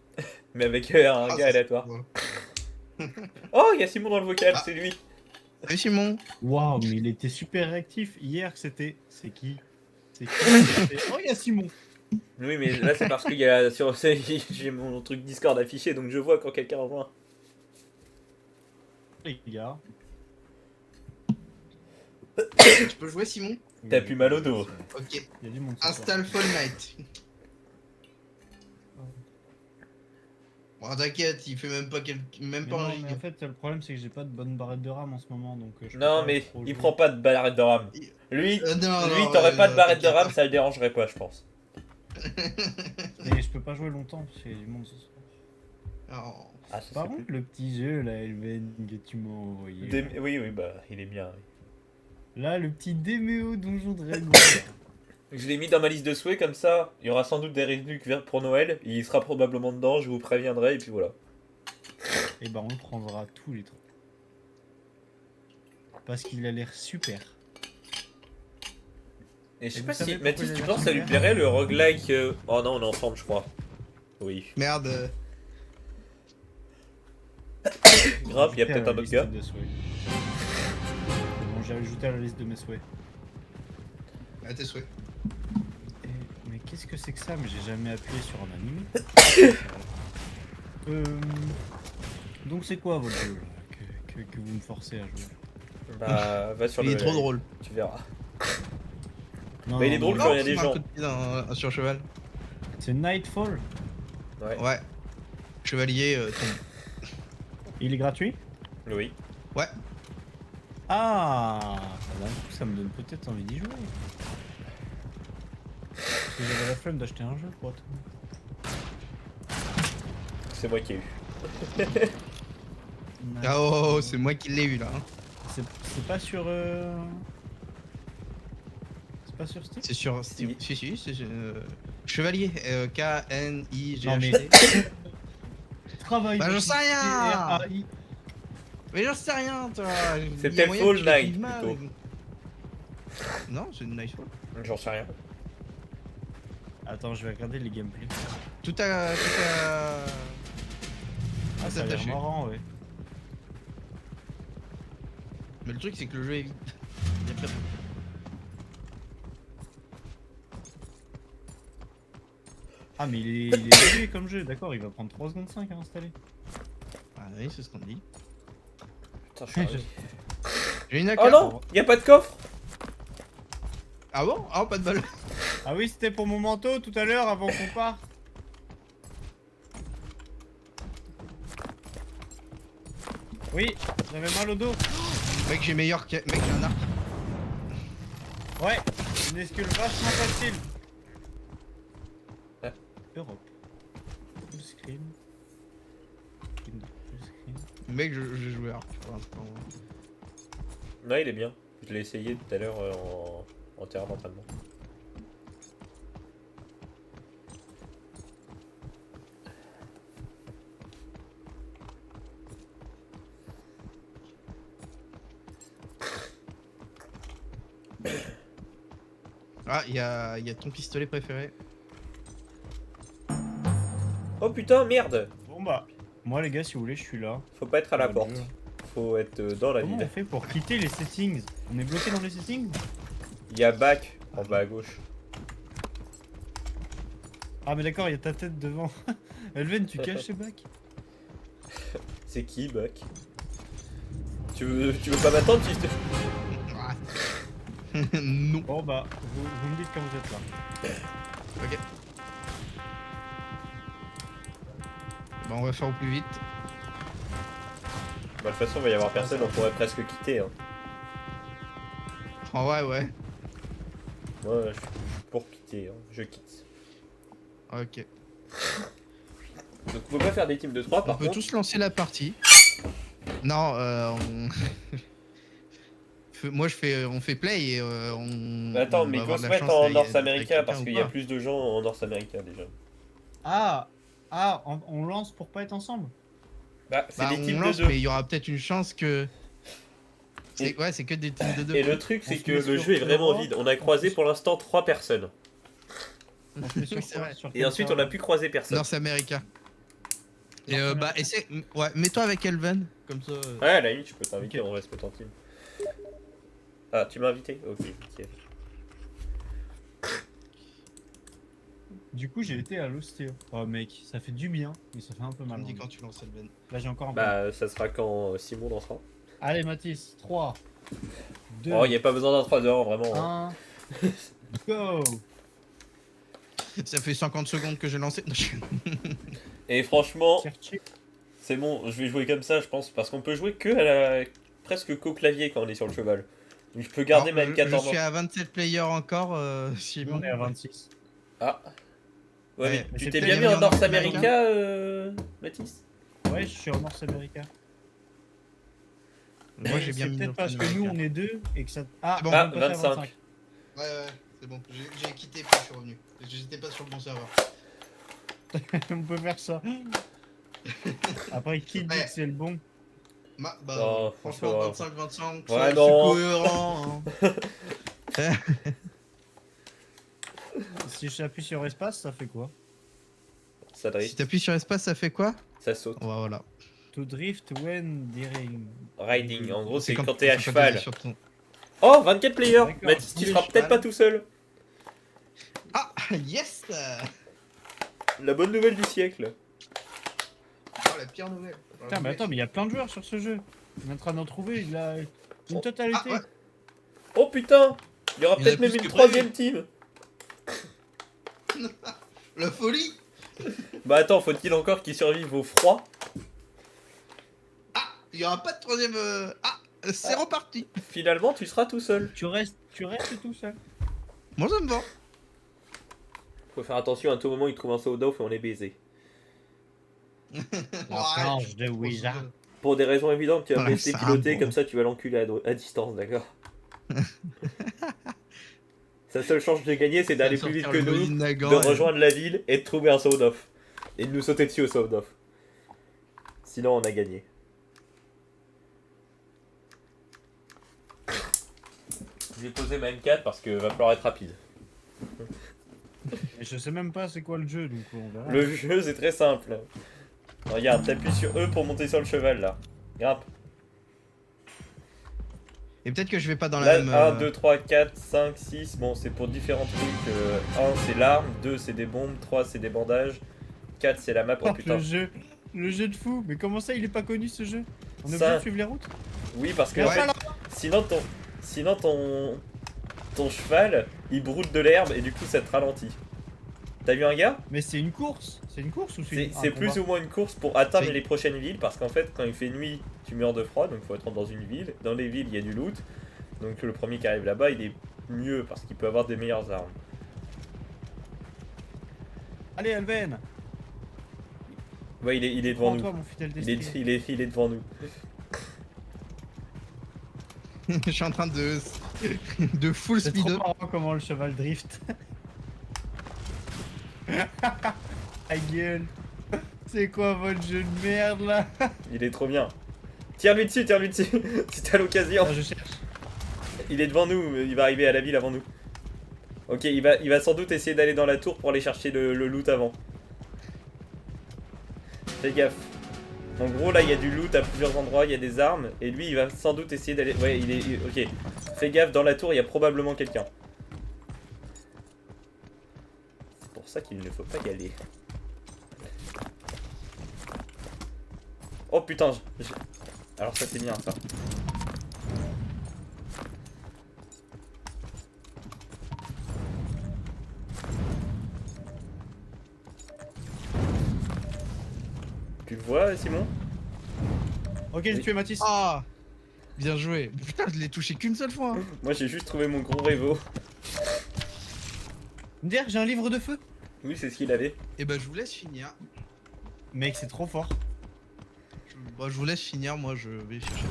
Speaker 1: Mais avec un
Speaker 2: Ah,
Speaker 1: gars aléatoire.
Speaker 2: voilà.
Speaker 1: Oh, il y a Simon dans le vocal,
Speaker 2: Ah.
Speaker 1: c'est lui.
Speaker 2: Salut Simon.
Speaker 5: Waouh, mais il était super réactif. Hier, c'était. C'est qui? C'est qui? C'était- Oh, il y a Simon.
Speaker 1: Oui, mais là c'est parce que j'ai mon truc Discord affiché, donc je vois quand quelqu'un rejoint.
Speaker 5: Les gars.
Speaker 2: Tu peux jouer Simon?
Speaker 1: T'as plus mal au dos.
Speaker 2: Ok.
Speaker 5: Il y a du monde. ce soir.
Speaker 2: Installe Fall Night. Bon t'inquiète, il fait même pas même
Speaker 5: Mais
Speaker 2: pas
Speaker 5: non,
Speaker 2: un
Speaker 5: mais
Speaker 2: giga.
Speaker 5: en fait, le problème, c'est que j'ai pas de bonne barrette de RAM en ce moment. Donc, je peux
Speaker 1: Non,
Speaker 5: pas
Speaker 1: mais
Speaker 5: trop
Speaker 1: il
Speaker 5: jouer.
Speaker 1: prend pas de barrette de RAM. Lui,
Speaker 2: Non,
Speaker 1: lui
Speaker 2: non,
Speaker 1: t'aurais pas de barrette de
Speaker 2: t'inquiète
Speaker 1: RAM,
Speaker 2: pas.
Speaker 1: ça le dérangerait pas, je pense.
Speaker 5: Mais je peux pas jouer longtemps parce qu'il y a du monde ce soir.
Speaker 2: Oh.
Speaker 1: Ah, ça
Speaker 5: Par
Speaker 1: c'est
Speaker 5: contre, le petit jeu là, Elven, que tu m'as envoyé.
Speaker 1: Oui, oui, bah il est bien. Oui.
Speaker 5: Là, le petit Déméo Donjon Dragon.
Speaker 1: Je l'ai mis dans ma liste de souhaits, comme ça, il y aura sans doute des réducs verts pour Noël. Il sera probablement dedans, je vous préviendrai, et puis voilà.
Speaker 5: Et ben, on le prendra tous les trois. Parce qu'il a l'air super.
Speaker 1: Et je sais
Speaker 5: vous
Speaker 1: pas
Speaker 5: savez
Speaker 1: si,
Speaker 5: pourquoi
Speaker 1: Mathis,
Speaker 5: il a
Speaker 1: tu
Speaker 5: l'air
Speaker 1: penses que ça lui
Speaker 5: super
Speaker 1: plairait le roguelike Oh non, on est ensemble, je crois. Oui.
Speaker 2: Merde.
Speaker 1: Grave, il y a
Speaker 5: Ajouté à
Speaker 1: peut-être
Speaker 5: la
Speaker 1: un autre
Speaker 5: liste
Speaker 1: gars.
Speaker 5: de souhaits. Bon, j'ai ajouté à la liste de mes souhaits.
Speaker 2: À tes souhaits.
Speaker 5: Mais qu'est-ce que c'est que ça? Mais j'ai jamais appuyé sur un anime. Donc c'est quoi votre jeu là, que vous me forcez à jouer?
Speaker 1: Bah, va sur
Speaker 2: Il
Speaker 1: le
Speaker 2: est trop drôle.
Speaker 1: tu verras.
Speaker 5: Non,
Speaker 1: Mais il est drôle quand il y a des gens.
Speaker 2: Sur cheval.
Speaker 5: C'est Nightfall.
Speaker 1: Ouais.
Speaker 2: Ouais. Chevalier tombe.
Speaker 5: Il est gratuit?
Speaker 1: Oui.
Speaker 2: Ouais.
Speaker 5: Ah, d'un coup, ça me donne peut-être envie d'y jouer. Parce que j'avais la flemme d'acheter un jeu pour être honnête.
Speaker 1: C'est moi qui ai eu.
Speaker 2: Ah oh, c'est moi qui l'ai eu là. Hein.
Speaker 5: C'est pas sur. C'est pas sur Steam?
Speaker 2: C'est sur Steam. Si, c'est Chevalier.
Speaker 5: Non,
Speaker 2: K-N-I-G-H-T.
Speaker 5: mais. Travail.
Speaker 2: Bah, j'en sais rien.
Speaker 5: R-A-I.
Speaker 2: Mais j'en sais rien, toi.
Speaker 1: C'est
Speaker 2: Il y a
Speaker 1: peut-être
Speaker 2: moyen
Speaker 1: Fall
Speaker 2: que je le
Speaker 1: Night,
Speaker 2: vive mal.
Speaker 1: plutôt.
Speaker 2: Non, c'est une nice fall.
Speaker 1: J'en sais rien.
Speaker 5: Attends, je vais regarder les gameplays.
Speaker 2: Tout à.
Speaker 5: Ah, ça a l'air
Speaker 2: s'attacher.
Speaker 5: marrant, ouais.
Speaker 2: Mais le truc, c'est que le jeu est vite. Il y a très peu.
Speaker 5: Ah, mais il est léger comme jeu, d'accord, il va prendre 3 secondes 5 à installer.
Speaker 2: Ah oui, c'est ce qu'on dit.
Speaker 1: Putain, je suis arrivé.
Speaker 2: J'ai une AK.
Speaker 1: Oh non, y a pas de coffre.
Speaker 2: Ah bon? Ah, pas de balle.
Speaker 5: Ah oui, c'était pour mon manteau tout à l'heure avant qu'on parte. Oui, j'avais mal au dos.
Speaker 2: Mec, j'ai meilleur que. Mec, j'ai un arc.
Speaker 5: Ouais, une escule vachement facile.
Speaker 1: Ah.
Speaker 5: Europe. Full screen. Full screen.
Speaker 2: Mec, j'ai joué arc pour l'instant.
Speaker 1: Non, il est bien. Je l'ai essayé tout à l'heure en terrain d'entraînement.
Speaker 2: Ah, il y a ton pistolet préféré.
Speaker 1: Oh putain, merde.
Speaker 5: Bon bah, moi les gars, si vous voulez, je suis là.
Speaker 1: Faut pas être à la
Speaker 5: Dans le
Speaker 1: porte.
Speaker 5: jeu.
Speaker 1: Faut être dans la
Speaker 5: Comment on
Speaker 1: ville.
Speaker 5: fait pour quitter les settings? On est bloqué dans les settings?
Speaker 1: Il y a back en bas à gauche.
Speaker 5: Ah mais d'accord, il y a ta tête devant. Elven, tu caches ces bacs?
Speaker 1: C'est qui, back? Tu veux pas m'attendre si je te...
Speaker 2: Ah. Non.
Speaker 5: Bon bah, vous me dites quand vous êtes là.
Speaker 2: Ok. Bah, on va faire au plus vite.
Speaker 1: Bah, de toute façon, il va y avoir personne, on pourrait presque quitter. Hein.
Speaker 2: En vrai, ouais.
Speaker 1: Moi, je suis pour quitter, hein. Je quitte.
Speaker 2: Ok.
Speaker 1: Donc, on peut pas faire des teams de 3
Speaker 2: On
Speaker 1: par
Speaker 2: peut
Speaker 1: contre.
Speaker 2: tous lancer la partie. Non, on. On fait play et on.
Speaker 1: Mais attends,
Speaker 2: on
Speaker 1: mais
Speaker 2: va
Speaker 1: il faut
Speaker 2: avoir
Speaker 1: se
Speaker 2: de la
Speaker 1: mettre
Speaker 2: chance
Speaker 1: en
Speaker 2: avec-
Speaker 1: North
Speaker 2: avec
Speaker 1: America
Speaker 2: quelqu'un
Speaker 1: parce
Speaker 2: ou
Speaker 1: qu'il y a
Speaker 2: pas.
Speaker 1: plus de gens en North America déjà.
Speaker 5: On lance pour pas être ensemble?
Speaker 1: Bah, c'est
Speaker 2: Bah,
Speaker 1: des
Speaker 2: on
Speaker 1: teams
Speaker 2: lance,
Speaker 1: de 2.
Speaker 2: mais il y aura peut-être une chance que. Ouais, c'est que des teams de 2.
Speaker 1: Et le truc, c'est
Speaker 5: se
Speaker 1: que
Speaker 5: met
Speaker 1: le
Speaker 5: sur
Speaker 1: jeu est vraiment
Speaker 5: Europe,
Speaker 1: vide. On a croisé
Speaker 5: on-
Speaker 1: pour l'instant 3 personnes.
Speaker 5: On fait sur
Speaker 2: C'est
Speaker 5: quoi
Speaker 2: vrai.
Speaker 5: Sur
Speaker 1: Et
Speaker 5: quel
Speaker 1: ensuite, on
Speaker 5: serveur
Speaker 1: a pu croiser personne.
Speaker 2: North America. Et
Speaker 5: North
Speaker 2: bah,
Speaker 5: America.
Speaker 2: essaie. Ouais, mets-toi avec Elven. Comme ça.
Speaker 1: Ouais, à la limite, je peux t'inviter,
Speaker 5: Ok.
Speaker 1: on reste tranquille. Ah, tu m'as invité? Ok, nickel.
Speaker 5: Du coup, j'ai été à l'ostéo. Oh mec, ça fait du bien, mais ça fait un peu
Speaker 2: Tu
Speaker 5: mal.
Speaker 2: me dis
Speaker 5: hein.
Speaker 2: quand tu lances Elven.
Speaker 5: Là, j'ai encore un peu.
Speaker 1: Bah, ça sera quand Simon lancera.
Speaker 5: Allez, Mathis, 3, 2,
Speaker 1: Oh, y a pas besoin d'un 3 heures, vraiment. hein.
Speaker 5: 1, go!
Speaker 2: Ça fait 50 secondes que j'ai lancé.
Speaker 1: Et franchement,
Speaker 5: Chercher.
Speaker 1: c'est bon, je vais jouer comme ça, je pense, parce qu'on peut jouer que à la... presque qu'au clavier quand on est sur le cheval. Donc je peux garder ma
Speaker 2: Alors,
Speaker 1: M4
Speaker 2: je
Speaker 1: en
Speaker 2: suis
Speaker 1: main.
Speaker 2: à 27 players encore,
Speaker 5: Nous,
Speaker 2: Simon.
Speaker 5: on est à 26.
Speaker 1: Ah. Ouais,
Speaker 2: Ouais,
Speaker 1: mais
Speaker 5: mais
Speaker 1: tu
Speaker 5: c'est
Speaker 1: t'es
Speaker 5: peut-être
Speaker 1: bien mis en
Speaker 2: en
Speaker 1: North
Speaker 2: North
Speaker 1: America, Mathis?
Speaker 5: Ouais, je suis en North America.
Speaker 2: Moi, j'ai bien
Speaker 5: C'est
Speaker 2: mis
Speaker 5: peut-être
Speaker 2: North
Speaker 5: parce que
Speaker 2: America.
Speaker 5: nous, on est deux et que ça. Ah,
Speaker 2: C'est bon.
Speaker 5: on
Speaker 1: Ah,
Speaker 5: peut faire
Speaker 1: 25.
Speaker 2: Ouais, ouais, c'est bon. J'ai quitté puis je suis revenu. J'étais pas sur le bon serveur.
Speaker 5: on peut faire ça. Après, qui dit
Speaker 2: Ouais.
Speaker 5: que c'est le bon?
Speaker 2: Bah,
Speaker 1: Oh,
Speaker 2: franchement,
Speaker 1: ça va.
Speaker 2: 25-25,
Speaker 1: Ouais,
Speaker 2: c'est
Speaker 1: non.
Speaker 2: cohérent. Hein.
Speaker 5: Si j'appuie sur espace, ça fait quoi?
Speaker 1: Ça
Speaker 2: Si
Speaker 1: drift,
Speaker 2: t'appuies sur espace, ça fait quoi?
Speaker 1: ça saute.
Speaker 2: Ouais, voilà.
Speaker 5: To drift when daring.
Speaker 1: Riding, en gros, c'est
Speaker 2: quand
Speaker 1: quand t'es à
Speaker 2: c'est quand
Speaker 1: cheval.
Speaker 2: t'es sur ton-
Speaker 1: Oh, 24 players!
Speaker 5: D'accord,
Speaker 1: Mathis, tu
Speaker 2: tous les
Speaker 1: seras peut-être
Speaker 2: chevals.
Speaker 1: pas tout seul.
Speaker 2: Ah, yes!
Speaker 1: La bonne nouvelle du siècle.
Speaker 2: Oh, la pire nouvelle.
Speaker 5: Putain, mais attends, mais il y a plein de joueurs sur ce jeu. On est en train d'en trouver une totalité.
Speaker 2: Ah, ouais.
Speaker 1: Oh putain! Il y aura
Speaker 2: Il y en a
Speaker 1: peut-être même
Speaker 2: plus
Speaker 1: une
Speaker 2: que
Speaker 1: troisième team.
Speaker 2: La folie!
Speaker 1: Bah attends, faut-il encore qu'ils survivent au froid?
Speaker 2: Ah, il y aura pas de troisième. Ah, c'est reparti.
Speaker 1: Finalement, tu seras tout seul.
Speaker 5: Tu restes tout seul.
Speaker 2: Moi, ça me va.
Speaker 1: Faut faire attention, à tout moment, ils trouvent un soda et on est baisé.
Speaker 5: La
Speaker 2: Ouais,
Speaker 5: planche de Wizard.
Speaker 1: Pour des raisons évidentes, tu vas me
Speaker 2: Ouais,
Speaker 1: laisser
Speaker 2: ça
Speaker 1: piloter,
Speaker 2: bon.
Speaker 1: comme ça tu vas l'enculer à distance, d'accord? Sa seule chance de gagner, c'est d'aller plus vite que nous, de rejoindre la ville et de trouver un sound-off. Et de nous sauter dessus au sound-off. Sinon, on a gagné. Je vais poser ma M4 parce que va falloir être rapide.
Speaker 5: Et je sais même pas c'est quoi le jeu, donc on verra.
Speaker 1: Le jeu, c'est très simple. Regarde, t'appuies sur E pour monter sur le cheval, là. Grimpe.
Speaker 2: Et peut-être que je vais pas dans la
Speaker 1: Là,
Speaker 2: même.
Speaker 1: 1, 2, 3, 4, 5, 6, bon c'est pour différents trucs. 1 c'est l'arme, 2 c'est des bombes, 3 c'est des bandages, 4 c'est la map, oh
Speaker 5: Oh,
Speaker 1: putain.
Speaker 5: le jeu de fou. Mais comment ça, il est pas connu ce jeu? On est
Speaker 1: Ça-
Speaker 5: obligé de suivre les routes?
Speaker 1: Oui parce que
Speaker 5: Mais
Speaker 1: en fait,
Speaker 5: enfin,
Speaker 1: sinon ton cheval il broute de l'herbe et du coup ça te ralentit. T'as vu un gars?
Speaker 5: Mais c'est une course. C'est une course ou
Speaker 1: C'est
Speaker 5: un
Speaker 1: plus
Speaker 5: combat
Speaker 1: ou moins une course pour atteindre
Speaker 2: C'est-
Speaker 1: les prochaines villes parce qu'en fait quand il fait nuit tu meurs de froid donc faut être dans une ville. Dans les villes il y a du loot donc le premier qui arrive là-bas il est mieux parce qu'il peut avoir des meilleures armes.
Speaker 5: Allez, Alven.
Speaker 1: Ouais il est devant nous.
Speaker 5: Prends-toi, mon fidèle
Speaker 1: Il est
Speaker 5: destrier.
Speaker 1: devant nous.
Speaker 2: Je suis en train de. de full
Speaker 5: C'est
Speaker 2: speed
Speaker 5: trop
Speaker 2: up.
Speaker 5: marrant comment le cheval drift. Ta gueule. C'est quoi votre jeu de merde là?
Speaker 1: Il est trop bien. Tire-lui dessus si t'as l'occasion.
Speaker 5: Ah, je cherche.
Speaker 1: Il est devant nous, il va arriver à la ville avant nous. Ok, il va sans doute essayer d'aller dans la tour pour aller chercher le loot avant. Fais gaffe. En gros, là, il y a du loot à plusieurs endroits, il y a des armes, et lui, il va sans doute essayer d'aller... Ouais, ok. Fais gaffe, dans la tour, il y a probablement quelqu'un. C'est pour ça qu'il ne faut pas y aller. Oh putain, alors ça c'est bien, ça. Tu le vois, Simon?
Speaker 5: Ok, j'ai
Speaker 1: Oui.
Speaker 5: tué Mathis.
Speaker 2: Ah! Bien joué. Putain, je l'ai touché qu'une seule fois. Hein.
Speaker 1: Moi, j'ai juste trouvé mon gros révo.
Speaker 5: Dire, j'ai un livre de feu.
Speaker 1: Oui, c'est ce qu'il avait.
Speaker 2: Et bah, je vous laisse finir.
Speaker 5: Mec, c'est trop fort.
Speaker 2: Je vous laisse finir, moi je vais chercher.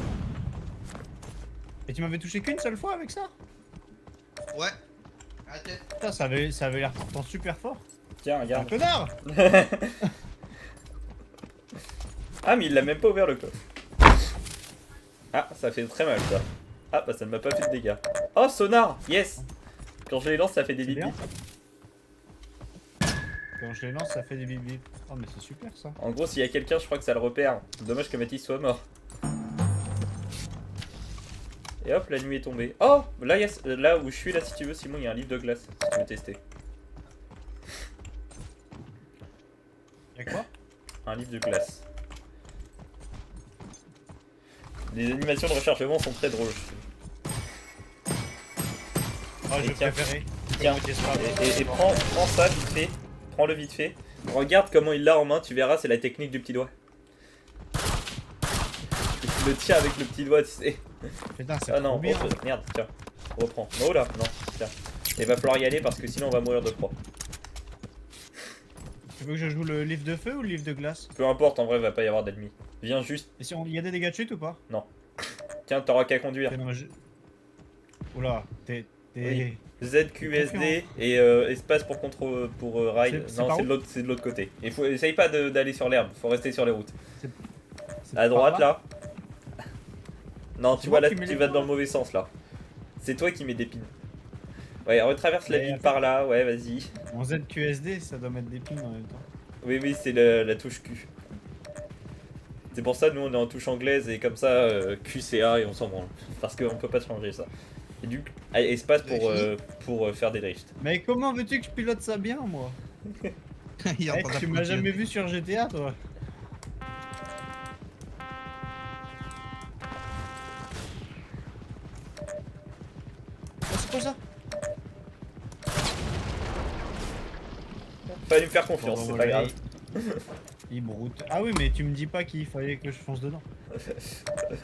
Speaker 5: Et tu m'avais touché qu'une seule fois avec ça?
Speaker 2: Ouais. Attends.
Speaker 5: Putain, ça avait l'air pourtant super fort.
Speaker 1: Tiens,
Speaker 5: Un
Speaker 1: regarde.
Speaker 5: connard.
Speaker 1: Ah, mais il l'a même pas ouvert le coffre. Ah, ça fait très mal ça. Ah, bah ça ne m'a pas fait de dégâts. Oh, sonar! Yes! Quand je les lance, ça fait des
Speaker 5: C'est
Speaker 1: bip
Speaker 5: bien.
Speaker 1: bip.
Speaker 5: Quand je les lance, ça fait des bip bip. Oh, mais c'est super ça.
Speaker 1: En gros, s'il y a quelqu'un, je crois que ça le repère. Dommage que Mathis soit mort. Et hop, la nuit est tombée. Oh, là, là où je suis, là, si tu veux, Simon, il y a un livre de glace. Si tu veux tester.
Speaker 5: Y'a quoi?
Speaker 1: Un livre de glace. Les animations de rechargement sont très drôles.
Speaker 5: Oh, je
Speaker 1: Et tiens.
Speaker 5: préférais.
Speaker 1: Tiens, et prends ça vite fait. Prends-le vite fait. Regarde comment il l'a en main, tu verras, c'est la technique du petit doigt. Il le tient avec le petit doigt, tu sais.
Speaker 5: Putain, c'est
Speaker 1: Ah
Speaker 5: trop
Speaker 1: non,
Speaker 5: bien.
Speaker 1: merde, tiens. Reprends. Oh là, non, tiens. Il va falloir y aller parce que sinon on va mourir de froid.
Speaker 5: Tu veux que je joue le livre de feu ou le livre de glace?
Speaker 1: Peu importe, en vrai, il va pas y avoir d'ennemis. Viens juste.
Speaker 5: Et si il y a des dégâts de chute ou pas?
Speaker 1: Tiens, t'auras qu'à conduire.
Speaker 5: Ok, non, mais Oula, t'es...
Speaker 1: Oui. ZQSD et espace pour ride.
Speaker 5: C'est
Speaker 1: Non,
Speaker 5: par où
Speaker 1: c'est de l'autre côté. Et essaye pas d'aller sur l'herbe, faut rester sur les routes.
Speaker 5: C'est
Speaker 1: À
Speaker 5: par
Speaker 1: droite là. Non,
Speaker 5: C'est
Speaker 1: tu vois
Speaker 5: moi
Speaker 1: là,
Speaker 5: qui mets
Speaker 1: tu
Speaker 5: les
Speaker 1: vas
Speaker 5: points.
Speaker 1: dans le mauvais sens là. C'est toi qui mets des pins. Ouais, retraverse la
Speaker 5: Mais
Speaker 1: ville par là, ouais, vas-y.
Speaker 5: Mon ZQSD, ça doit mettre des pins en même temps.
Speaker 1: Oui, oui, c'est la touche Q. C'est pour ça, nous on est en touche anglaise et comme ça, Q c'est A et on s'en branle. Parce qu'on peut pas changer ça. Et du coup, espace pour faire des drifts.
Speaker 5: Mais comment veux-tu que je pilote ça bien, moi?
Speaker 2: Il est en
Speaker 5: Eh,
Speaker 2: train
Speaker 5: tu
Speaker 2: d'apprendre
Speaker 5: m'as
Speaker 2: à
Speaker 5: jamais
Speaker 2: piloter.
Speaker 5: vu sur GTA, toi? Oh, c'est quoi ça?
Speaker 1: Fallait me faire confiance,
Speaker 5: Bon,
Speaker 1: c'est
Speaker 5: bah,
Speaker 1: pas
Speaker 5: voilà,
Speaker 1: grave.
Speaker 5: il broute. Ah oui, mais tu me dis pas qu'il fallait que je fonce dedans.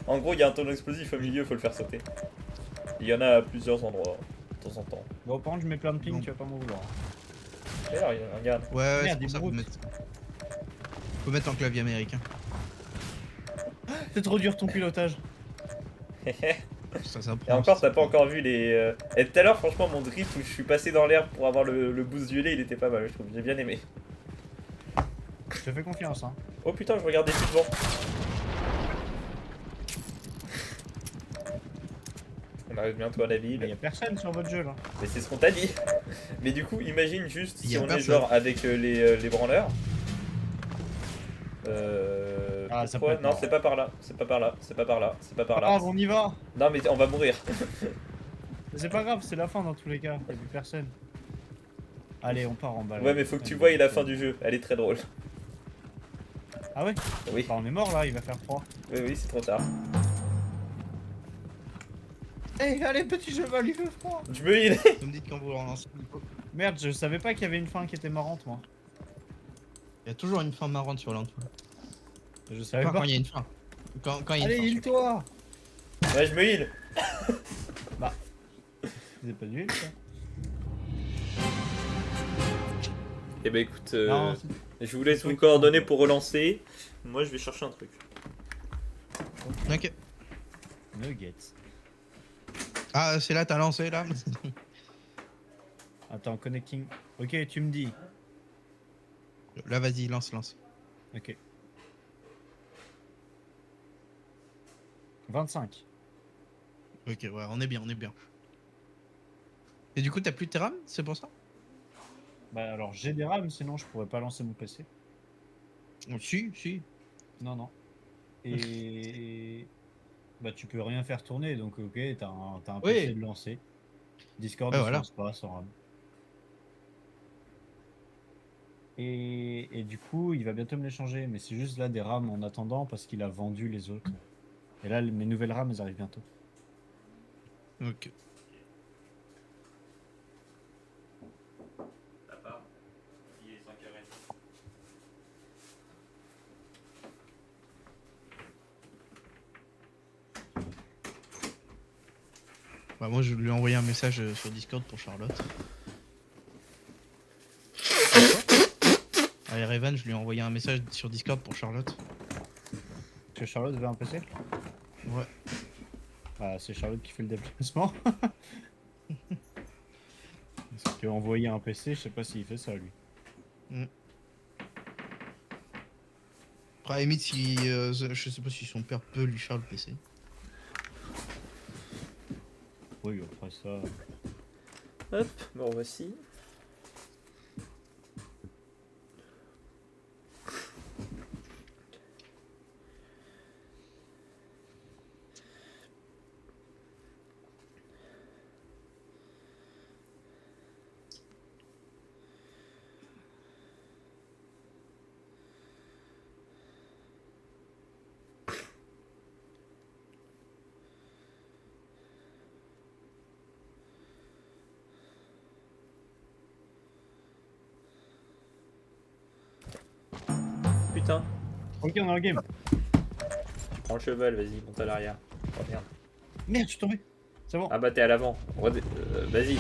Speaker 1: En gros, il y a un tonneau explosif au milieu, faut le faire sauter. Il y en a à plusieurs endroits, de temps en temps.
Speaker 5: Bon, par contre, je mets plein de pings,
Speaker 2: Bon.
Speaker 5: tu vas pas m'en vouloir.
Speaker 1: Et là, regarde.
Speaker 2: Ouais,
Speaker 5: Merde,
Speaker 2: c'est
Speaker 5: il
Speaker 2: pour ça qu'il
Speaker 5: broute.
Speaker 2: faut mettre en clavier américain.
Speaker 5: C'est trop dur ton pilotage.
Speaker 2: Ça
Speaker 1: Et
Speaker 2: prend.
Speaker 1: encore, t'as pas encore vu les. Et tout à l'heure, franchement, mon drift où je suis passé dans l'air pour avoir le boost violet, il était pas mal, je trouve. J'ai bien aimé.
Speaker 5: Je te fais confiance, hein.
Speaker 1: Oh putain, je regardais plus devant. On arrive bientôt à la
Speaker 5: Mais y
Speaker 1: ville.
Speaker 5: a personne sur votre jeu, là.
Speaker 1: Mais c'est ce qu'on t'a dit. Mais du coup, imagine juste
Speaker 2: Y
Speaker 1: si
Speaker 2: a
Speaker 1: on est
Speaker 2: personne.
Speaker 1: genre avec les branleurs.
Speaker 5: Ah, ça
Speaker 1: Pourquoi
Speaker 5: peut être
Speaker 1: non,
Speaker 5: marrant.
Speaker 1: c'est pas par là, c'est pas par là, c'est pas par là, c'est pas par là.
Speaker 5: Ah, on y va.
Speaker 1: Non, mais on va mourir.
Speaker 5: Mais c'est pas grave, c'est la fin dans tous les cas. Y'a plus personne. Allez, on part en bas. là.
Speaker 1: Ouais, mais faut que
Speaker 5: Putain,
Speaker 1: tu
Speaker 5: il
Speaker 1: vois
Speaker 5: va
Speaker 1: la
Speaker 5: être
Speaker 1: fin
Speaker 5: fun.
Speaker 1: du jeu, elle est très drôle.
Speaker 5: Ah ouais?
Speaker 1: Oui,
Speaker 5: Bah, on est mort là, il va faire froid.
Speaker 1: oui, oui, c'est trop tard.
Speaker 5: Eh, allez, petit cheval, il fait froid.
Speaker 1: Je me heal.
Speaker 2: Vous me dites quand vous relancez.
Speaker 5: Merde, je savais pas qu'il y avait une fin qui était marrante, moi.
Speaker 2: Il y a toujours une fin marrante sur l'entour.
Speaker 5: Je savais
Speaker 2: Pas
Speaker 5: pas.
Speaker 2: quand il y a une fin. Quand il y a
Speaker 5: Allez,
Speaker 2: une fin.
Speaker 5: heal-toi.
Speaker 1: Ouais, je me heal.
Speaker 5: C'est pas du heal, ça.
Speaker 1: Eh ben écoute,
Speaker 5: Non,
Speaker 1: je vous laisse
Speaker 5: c'est
Speaker 1: vos
Speaker 5: toi qui
Speaker 1: coordonnées
Speaker 5: prends.
Speaker 1: pour relancer. Moi, je vais chercher un truc.
Speaker 2: Ok.
Speaker 5: Nuggets.
Speaker 2: Ah, c'est là, t'as lancé là.
Speaker 5: Attends, connecting. Ok, tu me dis.
Speaker 2: Là, vas-y, lance.
Speaker 5: Ok. 25.
Speaker 2: Ok, ouais, on est bien. Et du coup, t'as plus de tes rames, c'est pour ça?
Speaker 5: Bah alors, j'ai des rames, sinon je pourrais pas lancer mon PC.
Speaker 2: Oh, si.
Speaker 5: Non. Et... Bah tu peux rien faire tourner, donc ok, t'as un
Speaker 2: Oui.
Speaker 5: PC de lancer. Discord
Speaker 2: Ouais,
Speaker 5: ne
Speaker 2: voilà.
Speaker 5: se lance pas sans RAM. Et du coup, il va bientôt me les changer, mais c'est juste là des rames en attendant parce qu'il a vendu les autres. Et là, mes nouvelles rames, elles arrivent bientôt.
Speaker 2: Ok. Bah, moi, je lui ai envoyé un message sur Discord pour Charlotte. Allez, Revan, je lui ai envoyé un message sur Discord pour Charlotte.
Speaker 5: Est-ce que Charlotte veut un PC?
Speaker 2: Ouais.
Speaker 5: Bah, c'est Charlotte qui fait le déplacement. Parce que envoyer un PC, je sais pas s'il fait ça lui.
Speaker 2: Après, à la limite, si, je sais pas si son père peut lui faire le PC.
Speaker 5: Oui, après ça.
Speaker 1: Hop, bon voici. putain.
Speaker 5: Ok, on est en game.
Speaker 1: Tu prends le cheval, vas-y, monte à l'arrière. Oh merde.
Speaker 5: Merde, je suis tombé. C'est bon.
Speaker 1: Ah bah t'es à l'avant. Vas-y.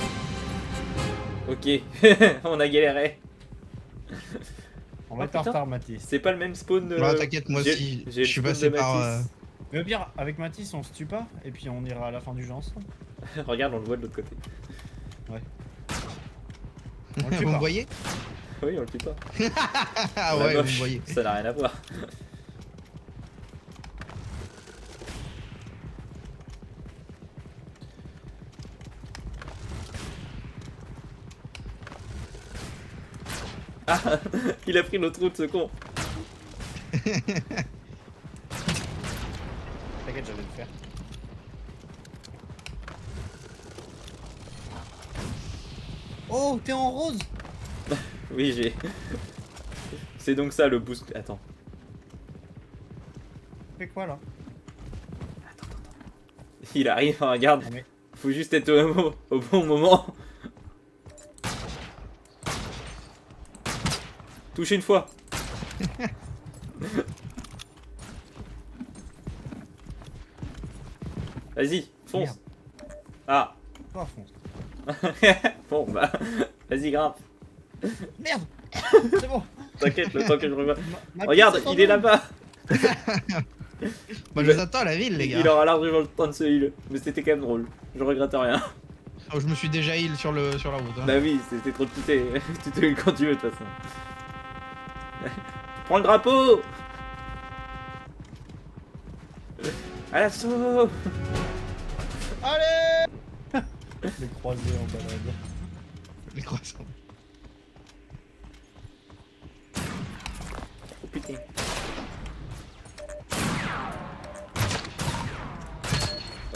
Speaker 1: Ok, on a galéré.
Speaker 5: On va
Speaker 1: Oh,
Speaker 5: être en
Speaker 1: putain.
Speaker 5: retard, Mathis.
Speaker 1: C'est pas le même spawn.
Speaker 2: Ouais, t'inquiète, moi
Speaker 1: j'ai-
Speaker 2: aussi.
Speaker 1: j'ai
Speaker 2: Je suis
Speaker 1: le
Speaker 2: passé
Speaker 1: spawn de
Speaker 2: par.
Speaker 1: Mathis.
Speaker 5: Mais au pire, avec Mathis, on se tue pas, et puis on ira à la fin du jeu ensemble.
Speaker 1: Regarde, on le voit de l'autre côté.
Speaker 5: On le tue
Speaker 2: Vous me
Speaker 5: pas.
Speaker 2: voyez?
Speaker 1: Oui, on le tue pas.
Speaker 2: Ah
Speaker 1: La
Speaker 2: ouais, vous
Speaker 1: moche,
Speaker 2: me voyez.
Speaker 1: Ça n'a rien à voir. Ah, il a pris notre route, ce con.
Speaker 5: T'inquiète, j'allais le faire. Oh, t'es en rose.
Speaker 1: Oui, j'ai. C'est donc ça le boost. Attends.
Speaker 5: Fais quoi là?
Speaker 1: Il arrive, hein, regarde.
Speaker 5: Ah, mais-
Speaker 1: Faut juste être au bon moment. Touche une fois. Vas-y, fonce.
Speaker 5: Merde.
Speaker 1: Ah.
Speaker 5: Toi, fonce.
Speaker 1: Bon, bah. Vas-y, grimpe.
Speaker 5: Merde. C'est bon.
Speaker 1: T'inquiète, le temps que je revois.
Speaker 5: Ma
Speaker 1: Regarde,
Speaker 5: piste,
Speaker 1: il est là-bas.
Speaker 2: Bah, je vous attends à la ville, les gars.
Speaker 1: Il aura largement le temps de se heal. Mais c'était quand même drôle. Je regrette rien.
Speaker 2: Oh, je me suis déjà heal sur la route. Hein.
Speaker 1: Bah oui, c'était trop de tuter. Tu te heal quand tu veux, de toute façon. Prends le drapeau. À l'assaut.
Speaker 2: Allez!
Speaker 5: Les croisés en balade.
Speaker 2: Les croissants.
Speaker 1: Oh putain.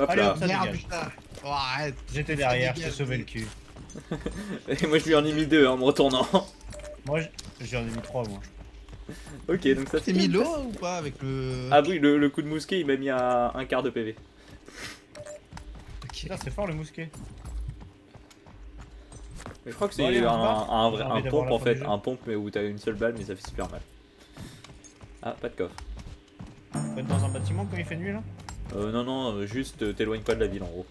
Speaker 1: Hop
Speaker 5: Allez,
Speaker 1: là.
Speaker 5: hop, ça
Speaker 2: Merde,
Speaker 5: dégage.
Speaker 2: putain. Oh, arrête.
Speaker 5: J'étais derrière, je t'ai
Speaker 2: dégage,
Speaker 5: sauvé
Speaker 2: oui.
Speaker 5: le cul.
Speaker 1: Et moi je lui en ai mis 2 en me retournant.
Speaker 5: Moi, j'en ai mis 3, moi.
Speaker 1: Ok, donc ça
Speaker 2: T'es mis l'eau ou pas avec le.
Speaker 1: Ah oui, le coup de mousquet il m'a mis à un quart de PV.
Speaker 2: Ok.
Speaker 5: Putain, c'est fort le mousquet.
Speaker 1: Mais je crois que c'est
Speaker 5: Bon, allez, on se barre.
Speaker 1: un
Speaker 5: J'ai envie d'avoir
Speaker 1: pompe
Speaker 5: la
Speaker 1: en
Speaker 5: fin
Speaker 1: fait,
Speaker 5: du jeu.
Speaker 1: un pompe mais où t'as une seule balle mais ça fait super mal. Ah, pas de coffre.
Speaker 5: Faut être dans un bâtiment quand il fait nuit là?
Speaker 1: Non, non, juste t'éloignes pas de la ville en gros.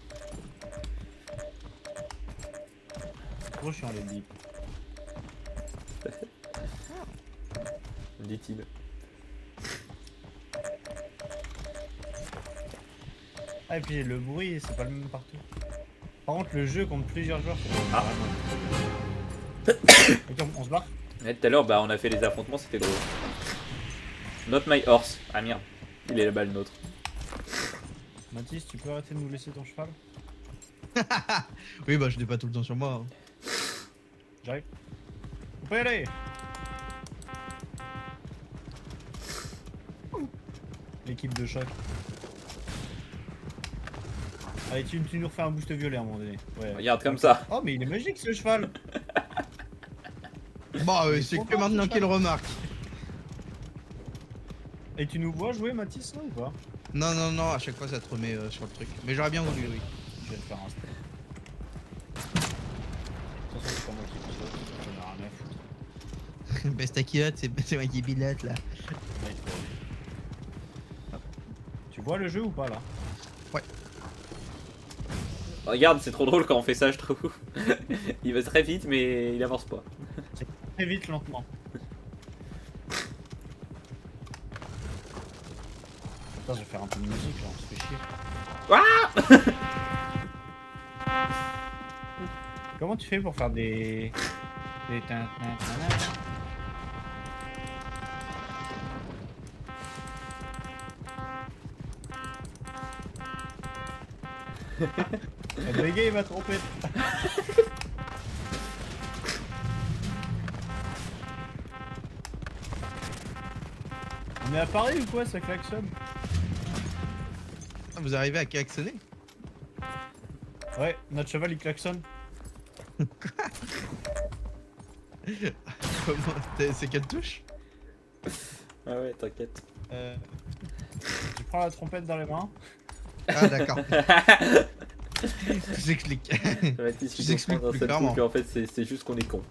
Speaker 5: Gros, je suis en LED deep.
Speaker 1: Dit-il.
Speaker 5: Ah, et puis le bruit, c'est pas le même partout. Par contre, le jeu compte plusieurs joueurs.
Speaker 1: Ah.
Speaker 5: Ok, on se barre.
Speaker 1: Ouais, tout à l'heure, bah on a fait les affrontements, c'était drôle. Not my horse. Ah merde, il est là-bas le nôtre.
Speaker 5: Mathis, tu peux arrêter de nous laisser ton cheval?
Speaker 2: Oui, bah, je l'ai pas tout le temps sur moi. Hein.
Speaker 5: J'arrive. On peut y aller. L'équipe de choc. Allez, tu nous refais un boost violet à un moment donné. Ouais.
Speaker 1: Regarde comme ça.
Speaker 5: Oh, mais il est magique ce cheval.
Speaker 2: Bah,
Speaker 5: Mais
Speaker 2: c'est
Speaker 5: trop
Speaker 2: que
Speaker 5: fort,
Speaker 2: maintenant
Speaker 5: ce
Speaker 2: qu'il remarque.
Speaker 5: Et tu nous vois jouer, Mathis, là ou pas?
Speaker 2: Non, non, non, à chaque fois ça te remet sur le truc. Mais j'aurais bien voulu, oui.
Speaker 5: Je vais te faire un step. De toute façon, c'est pas moi qui pilote, j'en ai rien à foutre.
Speaker 2: Besta pilote, c'est moi qui pilote là.
Speaker 5: Là, il faut- Tu vois le jeu ou pas là?
Speaker 1: Regarde, c'est trop drôle quand on fait ça, je trouve. Il va très vite, mais il avance pas.
Speaker 5: Très vite, lentement. Putain, je vais faire un peu de musique là, on se fait chier. Comment tu fais pour faire des tin, tin, tin, tin. Le gars il m'a trompé. On est à Paris ou quoi, ça klaxonne?
Speaker 2: Ah, vous arrivez à klaxonner?
Speaker 5: Ouais, notre cheval il klaxonne.
Speaker 2: Comment c'est quelle touche?
Speaker 1: Ah ouais, t'inquiète.
Speaker 5: Tu prends la trompette dans les mains.
Speaker 2: Ah d'accord. Je t'explique.
Speaker 1: Mathis,
Speaker 2: Je
Speaker 1: il
Speaker 2: t'explique
Speaker 1: comprend d'un
Speaker 2: plus
Speaker 1: seul coup
Speaker 2: clairement.
Speaker 1: qu'en fait c'est juste qu'on est con.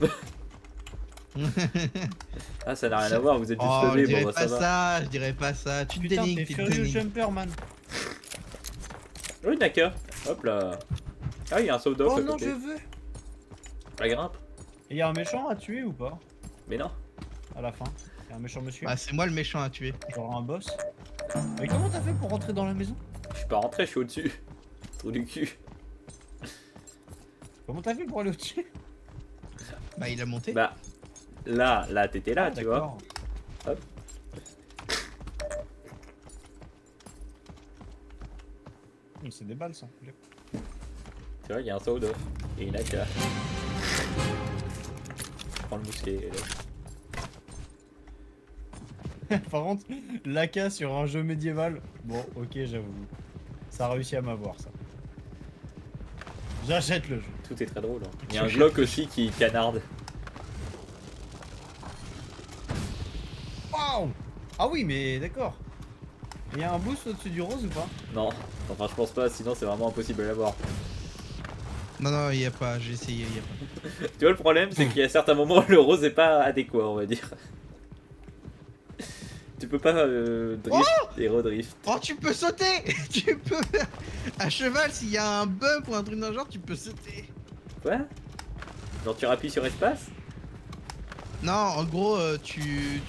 Speaker 1: Ah, ça n'a rien à voir, vous êtes juste
Speaker 2: Oh, je
Speaker 1: levé,
Speaker 2: dirais
Speaker 1: bon, bah,
Speaker 2: pas
Speaker 1: ça va.
Speaker 2: ça, je dirais pas ça. Tu te
Speaker 5: Putain,
Speaker 2: dénigres,
Speaker 5: t'es
Speaker 2: tu te
Speaker 5: furieux
Speaker 2: dénigres.
Speaker 5: jumper, man.
Speaker 1: Oui, d'accord. Hop là. Ah, il y a un saut d'off
Speaker 5: Oh
Speaker 1: à
Speaker 5: non,
Speaker 1: côté.
Speaker 5: je veux.
Speaker 1: La grimpe.
Speaker 5: Et y a un méchant à tuer ou pas?
Speaker 1: Mais non.
Speaker 5: À la fin. Y a un méchant monsieur?
Speaker 2: Bah, c'est moi le méchant à tuer.
Speaker 5: Genre un boss? Mais comment t'as fait pour rentrer dans la maison?
Speaker 1: Je suis pas rentré, je suis au-dessus. Trou du cul.
Speaker 5: Comment t'as fait pour aller au-dessus?
Speaker 2: Bah, il a monté.
Speaker 1: Bah, là, t'étais là,
Speaker 5: Ah,
Speaker 1: tu vois.
Speaker 5: d'accord.
Speaker 1: Hop.
Speaker 5: C'est des balles ça.
Speaker 1: Tu vois, il y a un saut d'off. Et une AK. Je prends le mousquet.
Speaker 5: Par contre, l'AK sur un jeu médiéval, bon, ok, j'avoue. Ça a réussi à m'avoir, ça. J'achète le jeu.
Speaker 1: Tout est très drôle. Hein. Il y a un Glock aussi qui canarde.
Speaker 5: Waouh! Ah oui, mais d'accord. Il y a un boost au-dessus du rose ou pas?
Speaker 1: Non, enfin je pense pas, sinon c'est vraiment impossible à l'avoir.
Speaker 2: Non, non, il y a pas, j'ai essayé, il y a pas.
Speaker 1: Tu vois, le problème c'est qu'il y a certains moments où le rose est pas adéquat, on va dire. Tu peux pas drift et redrift.
Speaker 2: Oh, tu peux sauter. Tu peux. À cheval, s'il y a un bump ou un truc dans le genre, tu peux sauter.
Speaker 1: Quoi? Genre tu appuies sur espace?
Speaker 2: Non, en gros, tu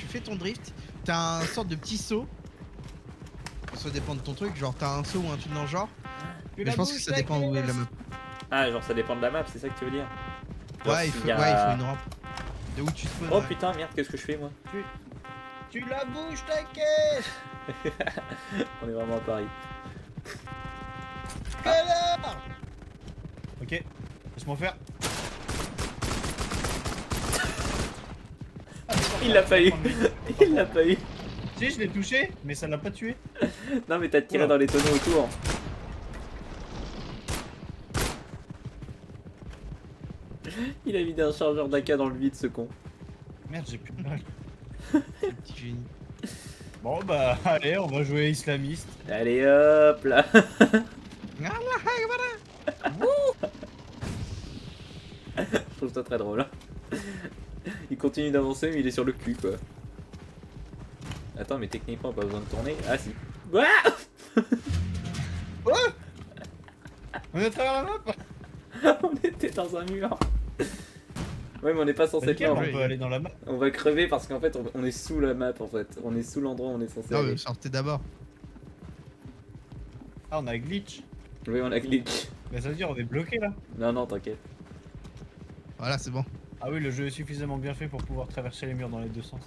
Speaker 2: fais ton drift, t'as un sorte de petit saut. Ça dépend de ton truc, genre t'as un saut ou un truc dans le genre. Mais je pense que ça dépend où est la map.
Speaker 1: Ah, genre ça dépend de la map, c'est ça que tu veux dire? Genre,
Speaker 2: Ouais, il
Speaker 1: s'il
Speaker 2: faut,
Speaker 1: y a-
Speaker 2: ouais, il faut une rampe. De où tu spawns.
Speaker 1: Oh
Speaker 2: ouais.
Speaker 1: putain, merde, qu'est-ce que je fais moi?
Speaker 5: Tu la bouges ta caisse!
Speaker 1: On est vraiment à Paris.
Speaker 5: Connard! Ok, laisse-moi faire.
Speaker 1: Il l'a pas eu. Il l'a pas eu.
Speaker 5: Si, je l'ai touché, mais ça l'a pas tué.
Speaker 1: Non mais t'as tiré
Speaker 5: Oula.
Speaker 1: dans les tonneaux autour. Il a mis un chargeur d'AK dans le vide ce con.
Speaker 5: Merde, j'ai plus de balles.
Speaker 2: Petit génie.
Speaker 5: Bon bah, allez, on va jouer islamiste.
Speaker 1: Allez hop là. Je trouve ça très drôle. Hein. Il continue d'avancer mais il est sur le cul quoi. Attends mais techniquement pas besoin de tourner. Ah si. Ouah
Speaker 5: On est à travers la map.
Speaker 1: On était dans un mur. Ouais mais on n'est pas censé être
Speaker 5: Nickel,
Speaker 1: là.
Speaker 5: on
Speaker 2: ouais.
Speaker 5: peut aller dans la map.
Speaker 1: On va crever parce qu'en fait on est sous la map en fait. On est sous l'endroit où on est censé
Speaker 2: Non,
Speaker 1: aller.
Speaker 2: mais sortez d'abord.
Speaker 5: Ah, on a glitch.
Speaker 1: Oui on a glitch.
Speaker 5: Mais ça veut dire on est bloqué là.
Speaker 1: Non non t'inquiète.
Speaker 2: Voilà, c'est bon.
Speaker 5: Ah oui, le jeu est suffisamment bien fait pour pouvoir traverser les murs dans les deux sens.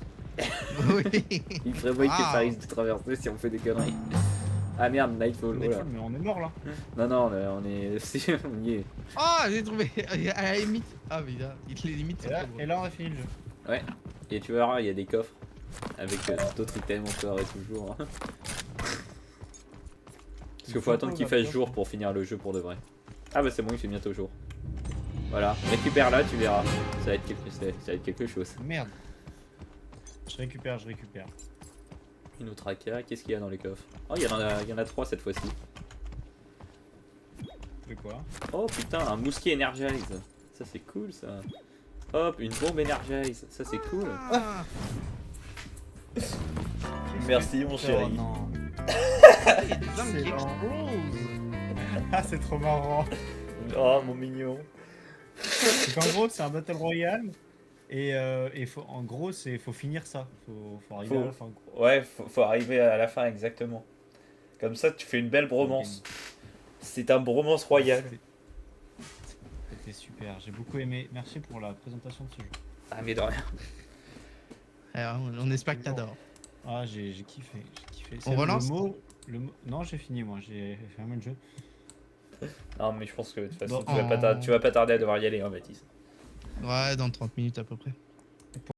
Speaker 2: Oui.
Speaker 1: Il prévoit que ça
Speaker 2: Ah.
Speaker 1: risque de traverser si on fait des conneries. Ah merde, Nightfall. Oh là.
Speaker 5: Mais on est mort là.
Speaker 1: Non, non, on est. Si, on y est.
Speaker 2: Ah, j'ai trouvé. À la limite. Ah, mais là, les limites
Speaker 5: Et
Speaker 2: sont
Speaker 5: là,
Speaker 2: pas drôles.
Speaker 5: et là, on a fini le jeu.
Speaker 1: Ouais. Et tu verras, il y a des coffres. Avec d'autres items encore et toujours. Parce qu'il faut attendre qu'il fasse jour pour finir le jeu pour de vrai. Ah bah c'est bon, il fait bientôt jour. Voilà, récupère là, tu verras. Ça va être quelque chose.
Speaker 5: Merde. Je récupère.
Speaker 1: Une autre AK, qu'est-ce qu'il y a dans les coffres? Oh, il y en a 3 cette fois-ci.
Speaker 5: De quoi?
Speaker 1: Oh putain, un mousquet Energize. Ça c'est cool ça. Hop, une bombe Energize. Ça c'est cool.
Speaker 2: Ah.
Speaker 1: Merci mon
Speaker 5: Oh
Speaker 1: chéri.
Speaker 5: non.
Speaker 2: Il y a des armes qui
Speaker 5: C'est
Speaker 2: explosent.
Speaker 5: Ah, c'est trop marrant.
Speaker 1: Oh mon mignon.
Speaker 5: Donc en gros, c'est un battle royale. Et en gros, faut finir ça. Faut arriver à la fin.
Speaker 1: Ouais, faut arriver à la fin exactement. Comme ça, tu fais une belle bromance. C'est un bromance royal.
Speaker 5: C'était super, j'ai beaucoup aimé. Merci pour la présentation de ce jeu.
Speaker 1: Ah mais de rien.
Speaker 2: Alors, on espère que t'adores.
Speaker 5: Ah, j'ai kiffé.
Speaker 2: On relance
Speaker 5: Non, j'ai fini moi, j'ai fermé le jeu.
Speaker 1: Non mais je pense que de toute façon
Speaker 5: Bon.
Speaker 1: tu vas pas tarder à devoir y aller hein Baptiste.
Speaker 2: Ouais, dans 30 minutes à peu près.